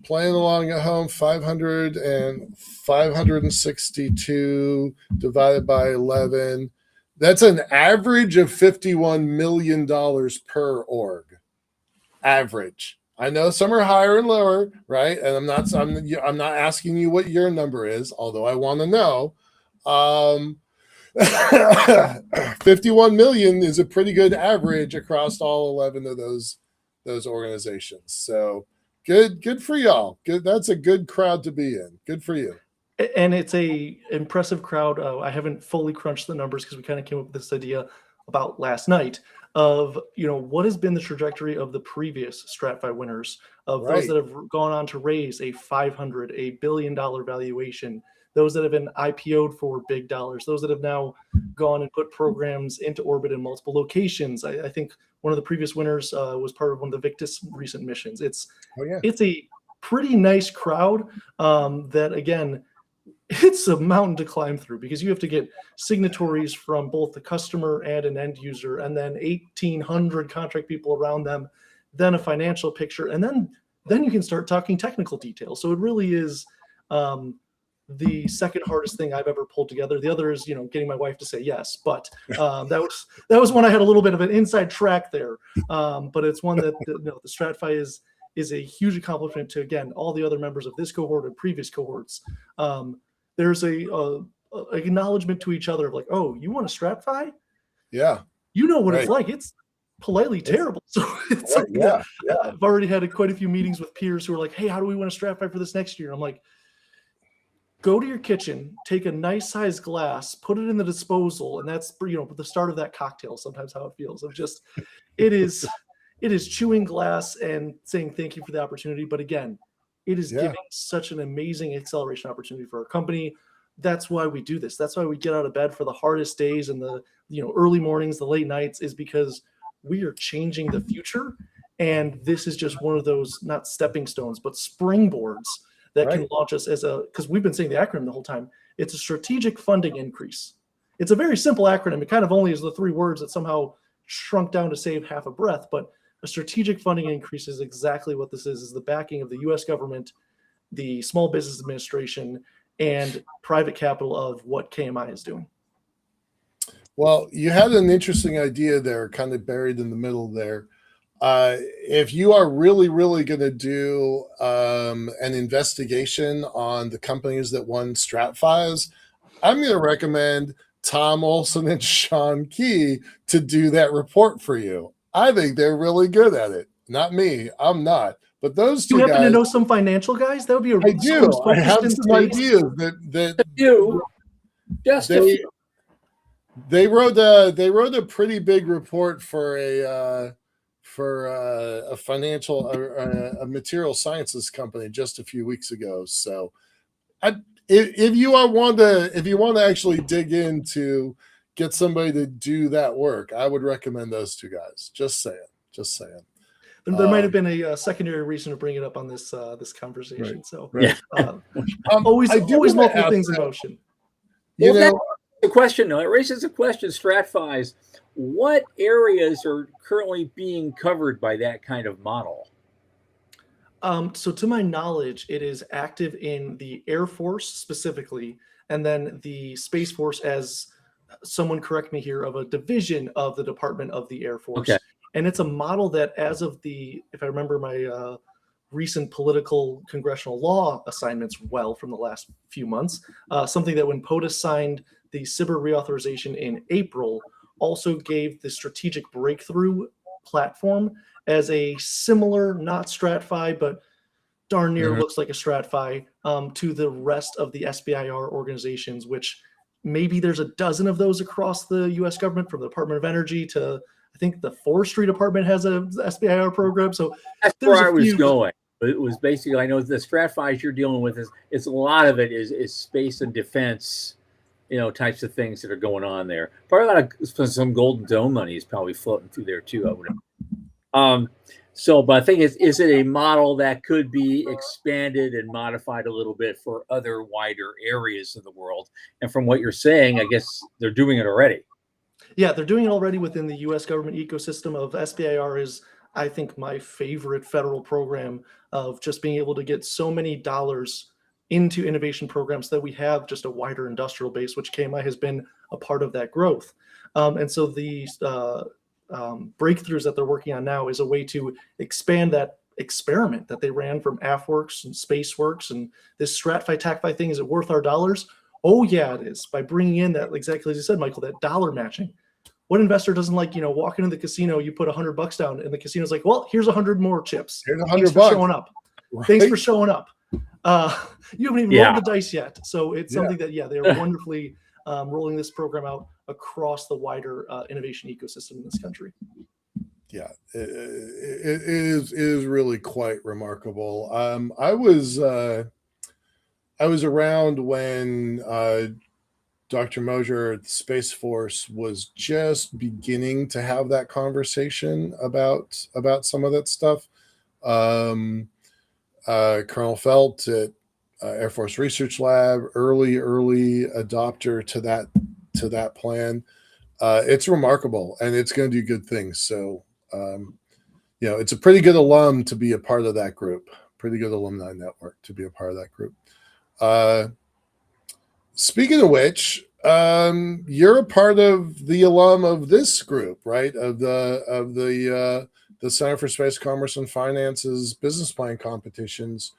Speaker 2: playing along at home, 562 divided by 11. That's an average of $51 million per org. Average. I know some are higher and lower, right? And I'm not asking you what your number is, although I want to know. 51 million is a pretty good average across all 11 of those organizations. So good for y'all. Good. That's a good crowd to be in. Good for you.
Speaker 3: And it's a impressive crowd. I haven't fully crunched the numbers because we kind of came up with this idea about last night of, what has been the trajectory of the previous StratFi winners, of those that have gone on to raise a $500 billion valuation, those that have been IPO'd for big dollars, those that have now gone and put programs into orbit in multiple locations. I think one of the previous winners was part of one of the Victus recent missions. It's a pretty nice crowd that, again, it's a mountain to climb through because you have to get signatories from both the customer and an end user, and then 1,800 contract people around them, then a financial picture, and then you can start talking technical details. So it really is the second hardest thing I've ever pulled together. The other is, getting my wife to say yes, but that was one I had a little bit of an inside track there. But it's one that the StratFi is a huge accomplishment to, again, all the other members of this cohort and previous cohorts. There's a acknowledgement to each other of like, oh, you want a StratFi?
Speaker 2: Yeah.
Speaker 3: You know what it's like. It's politely terrible. So it's I've already had quite a few meetings with peers who are like, hey, how do we want a StratFi for this next year? I'm like, go to your kitchen, take a nice sized glass, put it in the disposal, and that's the start of that cocktail. Sometimes how it feels of just it is chewing glass and saying thank you for the opportunity. But again, it is giving such an amazing acceleration opportunity for our company. that's why we do this. That's why we get out of bed for the hardest days and the early mornings, the late nights, is because we are changing the future. And this is just one of those, not stepping stones, but springboards that can launch us because we've been saying the acronym the whole time. It's a strategic funding increase. It's a very simple acronym. It kind of only is the 3 words that somehow shrunk down to save half a breath, but a strategic funding increase is exactly what this is the backing of the U.S. government, the Small Business Administration, and private capital of what KMI is doing.
Speaker 2: Well, you had an interesting idea there, kind of buried in the middle there. If you are really, really going to do an investigation on the companies that won StratFi's, I'm going to recommend Tom Olson and Sean Key to do that report for you. I think they're really good at it. Not me. I'm not. But those two
Speaker 3: guys. You happen to know some financial guys? That would be
Speaker 2: I do. I have some ideas that
Speaker 1: you just
Speaker 2: they wrote a pretty big report for a financial a material sciences company just a few weeks ago. So if you want to actually dig into get somebody to do that work, I would recommend those two guys. Just saying.
Speaker 3: There might have been a secondary reason to bring it up on this conversation.
Speaker 2: Right,
Speaker 3: so
Speaker 2: always
Speaker 3: multiple things in motion.
Speaker 1: The question, though, it raises a question. StratFi's, what areas are currently being covered by that kind of model?
Speaker 3: So to my knowledge, it is active in the Air Force specifically, and then the Space Force as, someone correct me here, of a division of the Department of the Air Force.
Speaker 1: Okay.
Speaker 3: And it's a model that, as of if I remember my recent political congressional law assignments well from the last few months, something that when POTUS signed the SBIR reauthorization in April, also gave the strategic breakthrough platform as a similar, not StratFi, but darn near looks like a StratFi, to the rest of the SBIR organizations, which maybe there's a dozen of those across the U.S. government, from the Department of Energy to, I think, the Forestry Department has a SBIR program. So
Speaker 1: that's where I was going. It was basically, I know the StratFi's you're dealing with is a lot of it is space and defense, types of things that are going on there. Probably a lot of some Golden Dome money is probably floating through there too, I would have. But I think is it a model that could be expanded and modified a little bit for other wider areas of the world? And from what you're saying, I guess they're doing it already.
Speaker 3: Yeah, they're doing it already within the U.S. government ecosystem of SBIR is, I think, my favorite federal program of just being able to get so many dollars into innovation programs that we have just a wider industrial base, which KMI has been a part of that growth. And so the breakthroughs that they're working on now is a way to expand that experiment that they ran from AFWorks and SpaceWorks and this StratFi TACFi thing. Is it worth our dollars? Oh yeah, it is. By bringing in that, exactly as you said, Michael, that dollar matching. What investor doesn't like, walk into the casino, you put $100 down and the casino's like, well, here's 100 more chips.
Speaker 2: Here's $100
Speaker 3: Thanks for showing up.
Speaker 2: Right?
Speaker 3: Thanks for showing up. You haven't even rolled the dice yet. So it's something that, they're wonderfully rolling this program out across the wider innovation ecosystem in this country.
Speaker 2: Yeah, it is really quite remarkable. I was around when Dr. Mosier at the Space Force was just beginning to have that conversation about some of that stuff. Colonel Felt at Air Force Research Lab, early adopter to that plan. It's remarkable, and it's going to do good things. So, it's a pretty good alum to be a part of that group. Pretty good alumni network to be a part of that group. Speaking of which, you're a part of the alum of this group, right? Of the Center for Space Commerce and Finance's business plan competitions.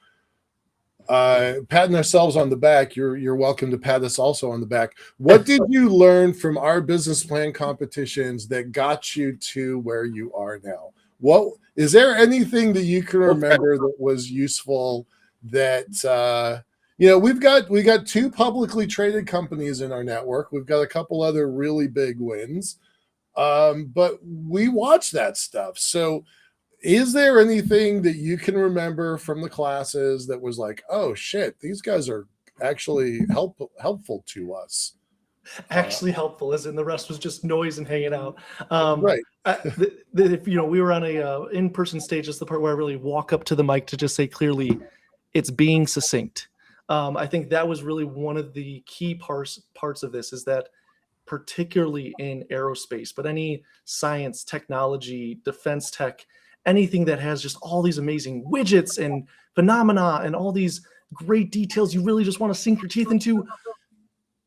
Speaker 2: Patting ourselves on the back. You're welcome to pat us also on the back. What did you learn from our business plan competitions that got you to where you are now? What is there anything that you can remember that was useful? That we got 2 publicly traded companies in our network. We've got a couple other really big wins, but we watch that stuff. So, is there anything that you can remember from the classes that was like, oh shit, these guys are actually helpful to us.
Speaker 3: Actually helpful, as in the rest was just noise and hanging out.
Speaker 2: Right.
Speaker 3: If we were on a in-person stage, that's the part where I really walk up to the mic to just say clearly, it's being succinct. I think that was really one of the key parts of this, is that particularly in aerospace, but any science, technology, defense tech, anything that has just all these amazing widgets and phenomena and all these great details you really just want to sink your teeth into.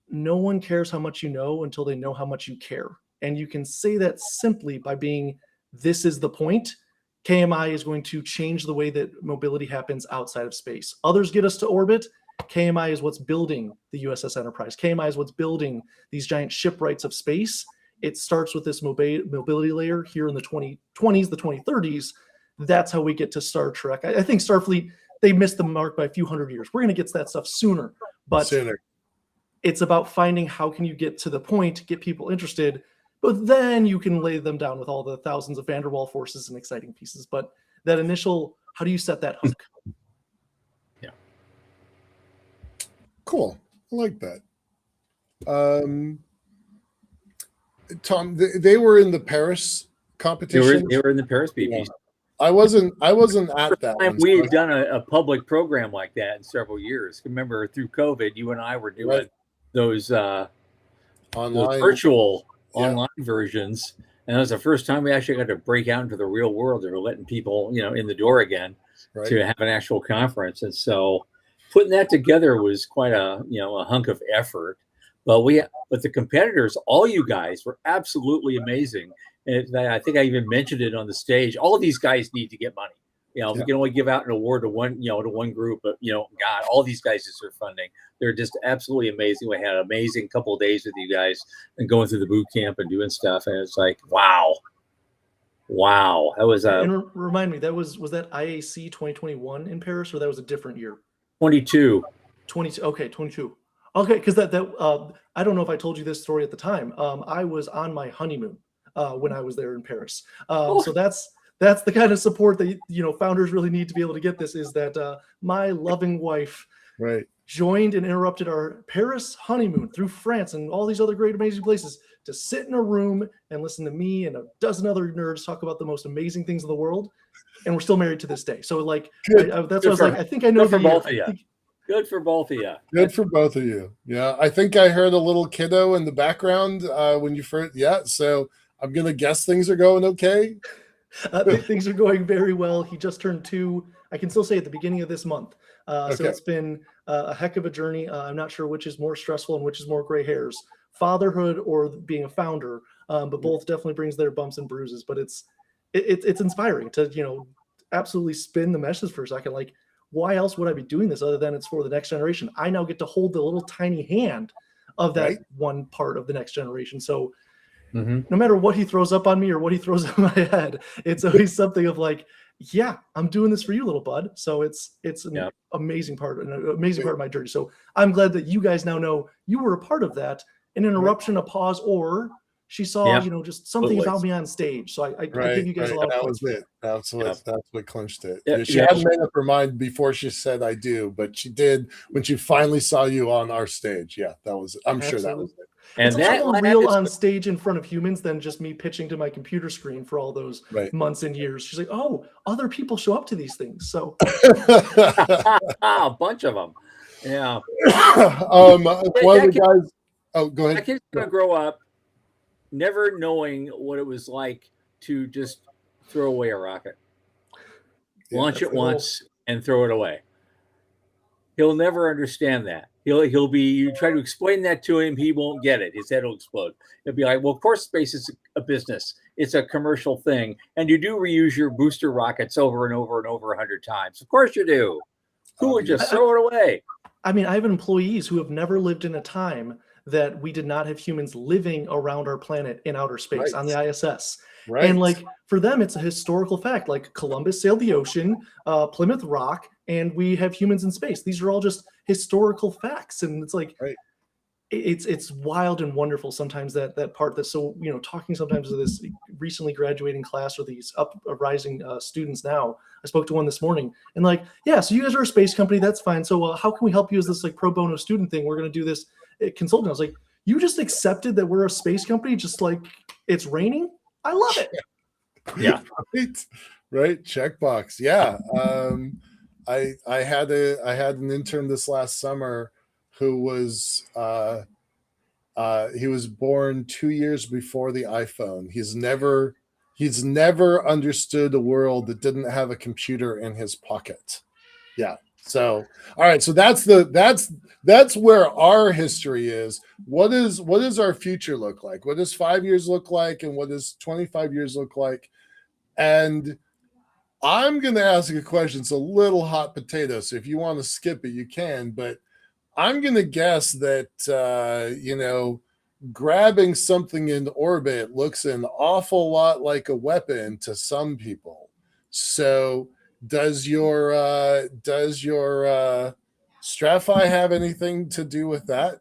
Speaker 3: No one cares how much you know until they know how much you care. And you can say that simply by being, this is the point. KMI is going to change the way that mobility happens outside of space. Others get us to orbit. KMI is what's building the USS Enterprise. KMI is what's building these giant shipwrights of space. It starts with this mobility layer here in the 2020s, the 2030s. That's how we get to Star Trek. I think Starfleet, they missed the mark by a few hundred years. We're going to get to that stuff sooner. But it's about finding how can you get to the point, get people interested, but then you can lay them down with all the thousands of van der Waal forces and exciting pieces. But that initial, how do you set that hook?
Speaker 1: Yeah.
Speaker 2: Cool. I like that. Tom, they were in the Paris competition.
Speaker 1: They were in the Paris BPs.
Speaker 2: Yeah. I wasn't at that one.
Speaker 1: We had done a public program like that in several years. Remember, through COVID, you and I were doing those
Speaker 2: online,
Speaker 1: virtual online versions, and that was the first time we actually got to break out into the real world. They were letting people, in the door again to have an actual conference, and so putting that together was quite a hunk of effort. But the competitors, all you guys, were absolutely amazing. And I think I even mentioned it on the stage. All of these guys need to get money. We can only give out an award to one group, but God, all these guys deserve funding. They're just absolutely amazing. We had an amazing couple of days with you guys and going through the boot camp and doing stuff. And it's like, wow. That was
Speaker 3: and remind me, was that IAC 2021 in Paris, or that was a different year?
Speaker 1: 22.
Speaker 3: 22. Okay, 22. Okay, because that I don't know if I told you this story at the time. I was on my honeymoon when I was there in Paris. So that's the kind of support that founders really need to be able to get this, is that my loving wife joined and interrupted our Paris honeymoon through France and all these other great, amazing places to sit in a room and listen to me and a dozen other nerds talk about the most amazing things in the world. And we're still married to this day. So that's what I was like, I think I know
Speaker 1: for both of you. Good for both of you.
Speaker 2: Good for both of you. Yeah, I think I heard a little kiddo in the background when you first. Yeah, so I'm gonna guess things are going okay.
Speaker 3: Things are going very well. He just turned 2. I can still say at the beginning of this month. So it's been a heck of a journey. I'm not sure which is more stressful and which is more gray hairs, fatherhood or being a founder. But both definitely brings their bumps and bruises. But it's inspiring to absolutely spin the meshes for a second. Like, why else would I be doing this other than it's for the next generation? I now get to hold the little tiny hand of that one part of the next generation. So no matter what he throws up on me or what he throws at my head, it's always something of like, yeah, I'm doing this for you, little bud. So it's an amazing part of my journey. So I'm glad that you guys now know you were a part of that. An interruption, a pause, or she saw, just something about me on stage. So I give you guys a lot of
Speaker 2: that
Speaker 3: points.
Speaker 2: was it. That's what clinched it. She hadn't made up her mind before she said I do, but she did when she finally saw you on our stage. Yeah, that was it. I'm sure that was it.
Speaker 3: And it's that also real on stage in front of humans than just me pitching to my computer screen for all those months and years. She's like, oh, other people show up to these things. So
Speaker 1: a bunch of them. Yeah.
Speaker 2: One of the guys. Oh, go ahead.
Speaker 1: That kid's gonna grow up never knowing what it was like to just throw away a rocket, launch it once and throw it away. He'll never understand that. He'll be, you try to explain that to him, he won't get it. His head will explode. He'll be like, well, of course space is a business. It's a commercial thing. And you do reuse your booster rockets over and over and over 100 times. Of course you do. Who would just throw it away?
Speaker 3: I mean, I have employees who have never lived in a time that we did not have humans living around our planet in outer space on the ISS. And like, for them, it's a historical fact. Like, Columbus sailed the ocean, Plymouth Rock, and we have humans in space. These are all just historical facts. And it's like, it's wild and wonderful sometimes that part that's so, talking sometimes to this recently graduating class or these rising students now. I spoke to one this morning and like, yeah, so you guys are a space company, that's fine. So how can we help you as this like pro bono student thing? We're going to do this consulting. I was like, you just accepted that we're a space company, just like it's raining. I love it.
Speaker 1: Yeah.
Speaker 2: Right. Checkbox. Yeah. I had an intern this last summer who was he was born 2 years before the iPhone. He's never understood a world that didn't have a computer in his pocket. Yeah. So all right. So that's where our history is. What does our future look like? What does 5 years look like? And what does 25 years look like? And I'm going to ask a question. It's a little hot potato. So if you want to skip it, you can. But I'm going to guess that, grabbing something in orbit looks an awful lot like a weapon to some people. So does your Stratfi have anything to do with that?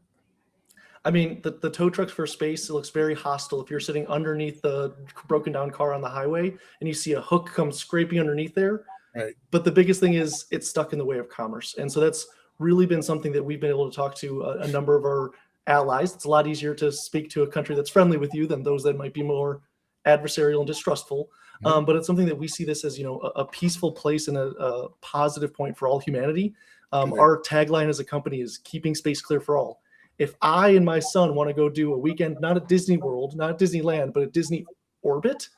Speaker 3: I mean, the tow trucks for space, it looks very hostile. If you're sitting underneath the broken down car on the highway and you see a hook come scraping underneath there.
Speaker 2: Right.
Speaker 3: But the biggest thing is it's stuck in the way of commerce. And so that's really been something that we've been able to talk to a number of our allies. It's a lot easier to speak to a country that's friendly with you than those that might be more adversarial and distrustful. Mm-hmm. But it's something that we see this as, a peaceful place and a positive point for all humanity. Our tagline as a company is keeping space clear for all. If I and my son want to go do a weekend, not at Disney World, not at Disneyland, but at Disney Orbit,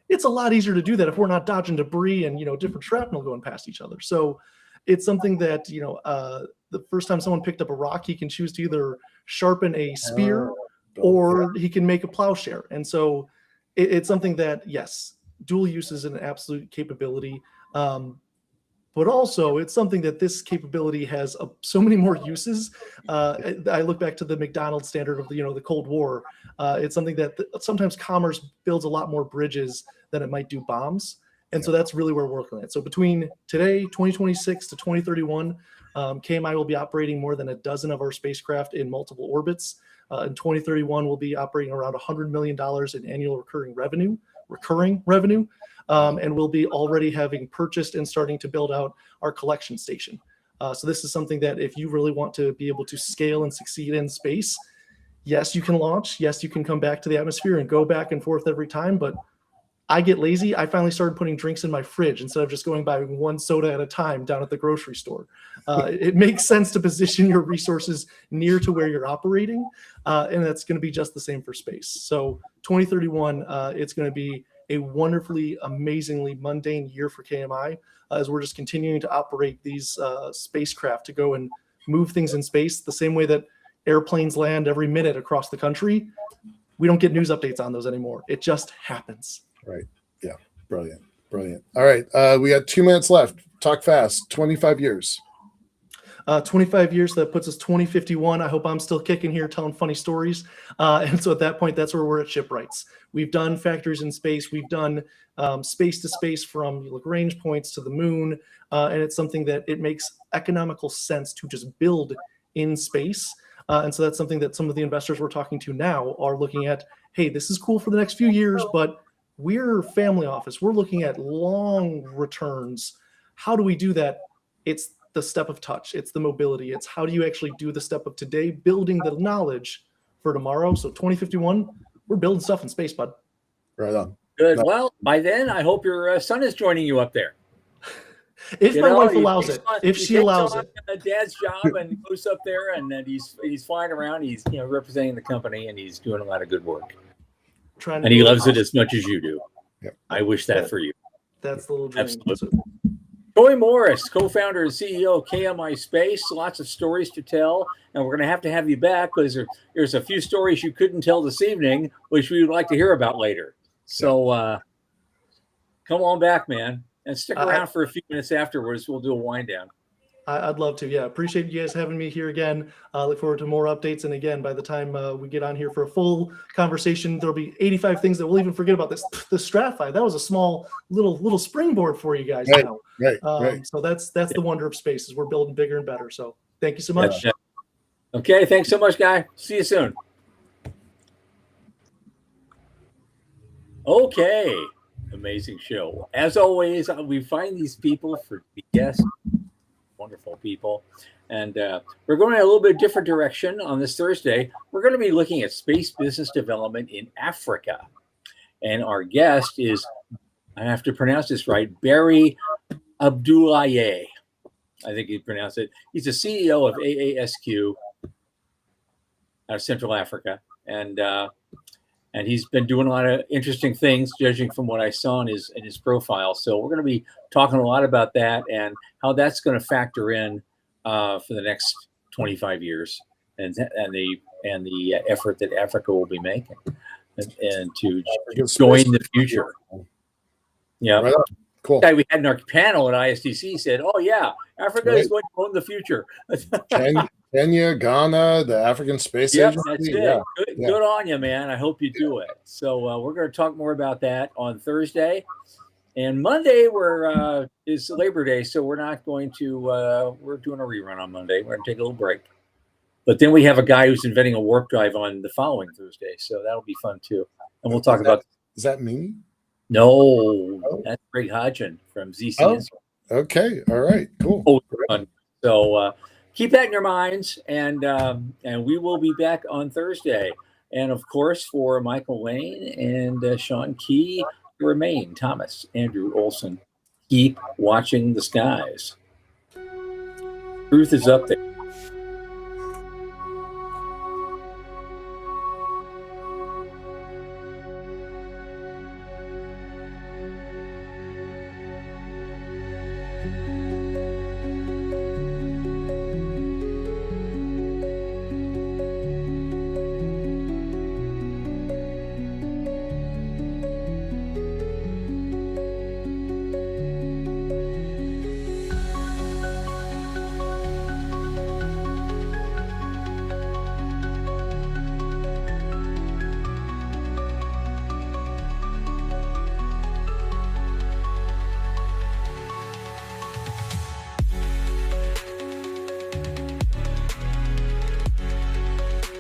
Speaker 3: it's a lot easier to do that if we're not dodging debris and, different shrapnel going past each other. So it's something that, the first time someone picked up a rock, he can choose to either sharpen a spear or he can make a plowshare. And so it's something that, yes, dual use is an absolute capability. But also it's something that this capability has so many more uses. I look back to the McDonald's standard of the Cold War. It's something that sometimes commerce builds a lot more bridges than it might do bombs. And so that's really where we're working at. So between today, 2026 to 2031, KMI will be operating more than a dozen of our spacecraft in multiple orbits. In 2031, we'll be operating around $100 million in annual recurring revenue. And we'll be already having purchased and starting to build out our collection station. So this is something that if you really want to be able to scale and succeed in space, yes, you can launch. Yes, you can come back to the atmosphere and go back and forth every time. But I get lazy. I finally started putting drinks in my fridge instead of just going by one soda at a time down at the grocery store. It makes sense to position your resources near to where you're operating. And that's going to be just the same for space. So 2031, it's going to be a wonderfully, amazingly mundane year for KMI as we're just continuing to operate these spacecraft to go and move things in space the same way that airplanes land every minute across the country. We don't get news updates on those anymore. It just happens.
Speaker 2: Right. Yeah. Brilliant. All right. We got 2 minutes left. Talk fast. 25 years.
Speaker 3: 25 years, that puts us 2051. I hope I'm still kicking here telling funny stories. And so at that point, that's where we're at Shipwrights. We've done factories in space. We've done space to space from Lagrange points to the moon. And it's something that it makes economical sense to just build in space. And so that's something that some of the investors we're talking to now are looking at. Hey, this is cool for the next few years, but we're family office. We're looking at long returns. How do we do that? It's the step of touch. It's the mobility. It's how do you actually do the step of today, building the knowledge for tomorrow. So 2051, we're building stuff in space, bud.
Speaker 2: Right on.
Speaker 1: Good. No. Well, by then, I hope your son is joining you up there.
Speaker 3: If my wife allows it, if she allows it.
Speaker 1: Dad's job and goes up there and then he's flying around. He's representing the company and he's doing a lot of good work. And he loves it as much as you do.
Speaker 2: Yep.
Speaker 1: I wish that for you.
Speaker 3: That's the little dream.
Speaker 1: Absolutely. Troy Morris, co-founder and CEO of KMI Space. Lots of stories to tell, and we're going to have you back because there's a few stories you couldn't tell this evening, which we would like to hear about later. So come on back, man, and stick around for a few minutes afterwards. We'll do a wind down.
Speaker 3: I'd love to. Yeah, appreciate you guys having me here again. Look forward to more updates. And again, by the time we get on here for a full conversation, there'll be 85 things that we'll even forget about this. The Stratfi, that was a small little springboard for you guys now.
Speaker 2: Right.
Speaker 3: So that's the wonder of space is we're building bigger and better. So thank you so much.
Speaker 1: Okay, thanks so much, Guy. See you soon. Okay, amazing show. As always, we find these people for guests, wonderful people. And we're going in a little bit different direction on this Thursday. We're going to be looking at space business development in Africa. And our guest is, I have to pronounce this right, Barry Abdoulaye. I think you pronounce it. He's the CEO of AASQ out of Central Africa. And he's been doing a lot of interesting things, judging from what I saw in his profile. So we're going to be talking a lot about that and how that's going to factor in for the next 25 years, and the effort that Africa will be making, and to join the future. Yeah,
Speaker 2: right on. Cool.
Speaker 1: Guy we had in our panel at ISTC said, "Oh yeah, Africa is going to own the future."
Speaker 2: Kenya, Ghana, the African Space
Speaker 1: Agency.
Speaker 2: That's it.
Speaker 1: Yeah. Good on you, man. I hope you do it. So we're going to talk more about that on Thursday, and Monday is Labor Day, so we're not going to. We're doing a rerun on Monday. We're going to take a little break, but then we have a guy who's inventing a warp drive on the following Thursday, so that'll be fun too. And we'll talk about.
Speaker 2: Is that me?
Speaker 1: No, that's Greg Hodgin from ZC.
Speaker 2: Okay, all right, cool.
Speaker 1: So keep that in your minds, and we will be back on Thursday. And of course, for Michael Laine and Sean Key, remain Thomas Andrew Olson. Keep watching the skies. Truth is up there.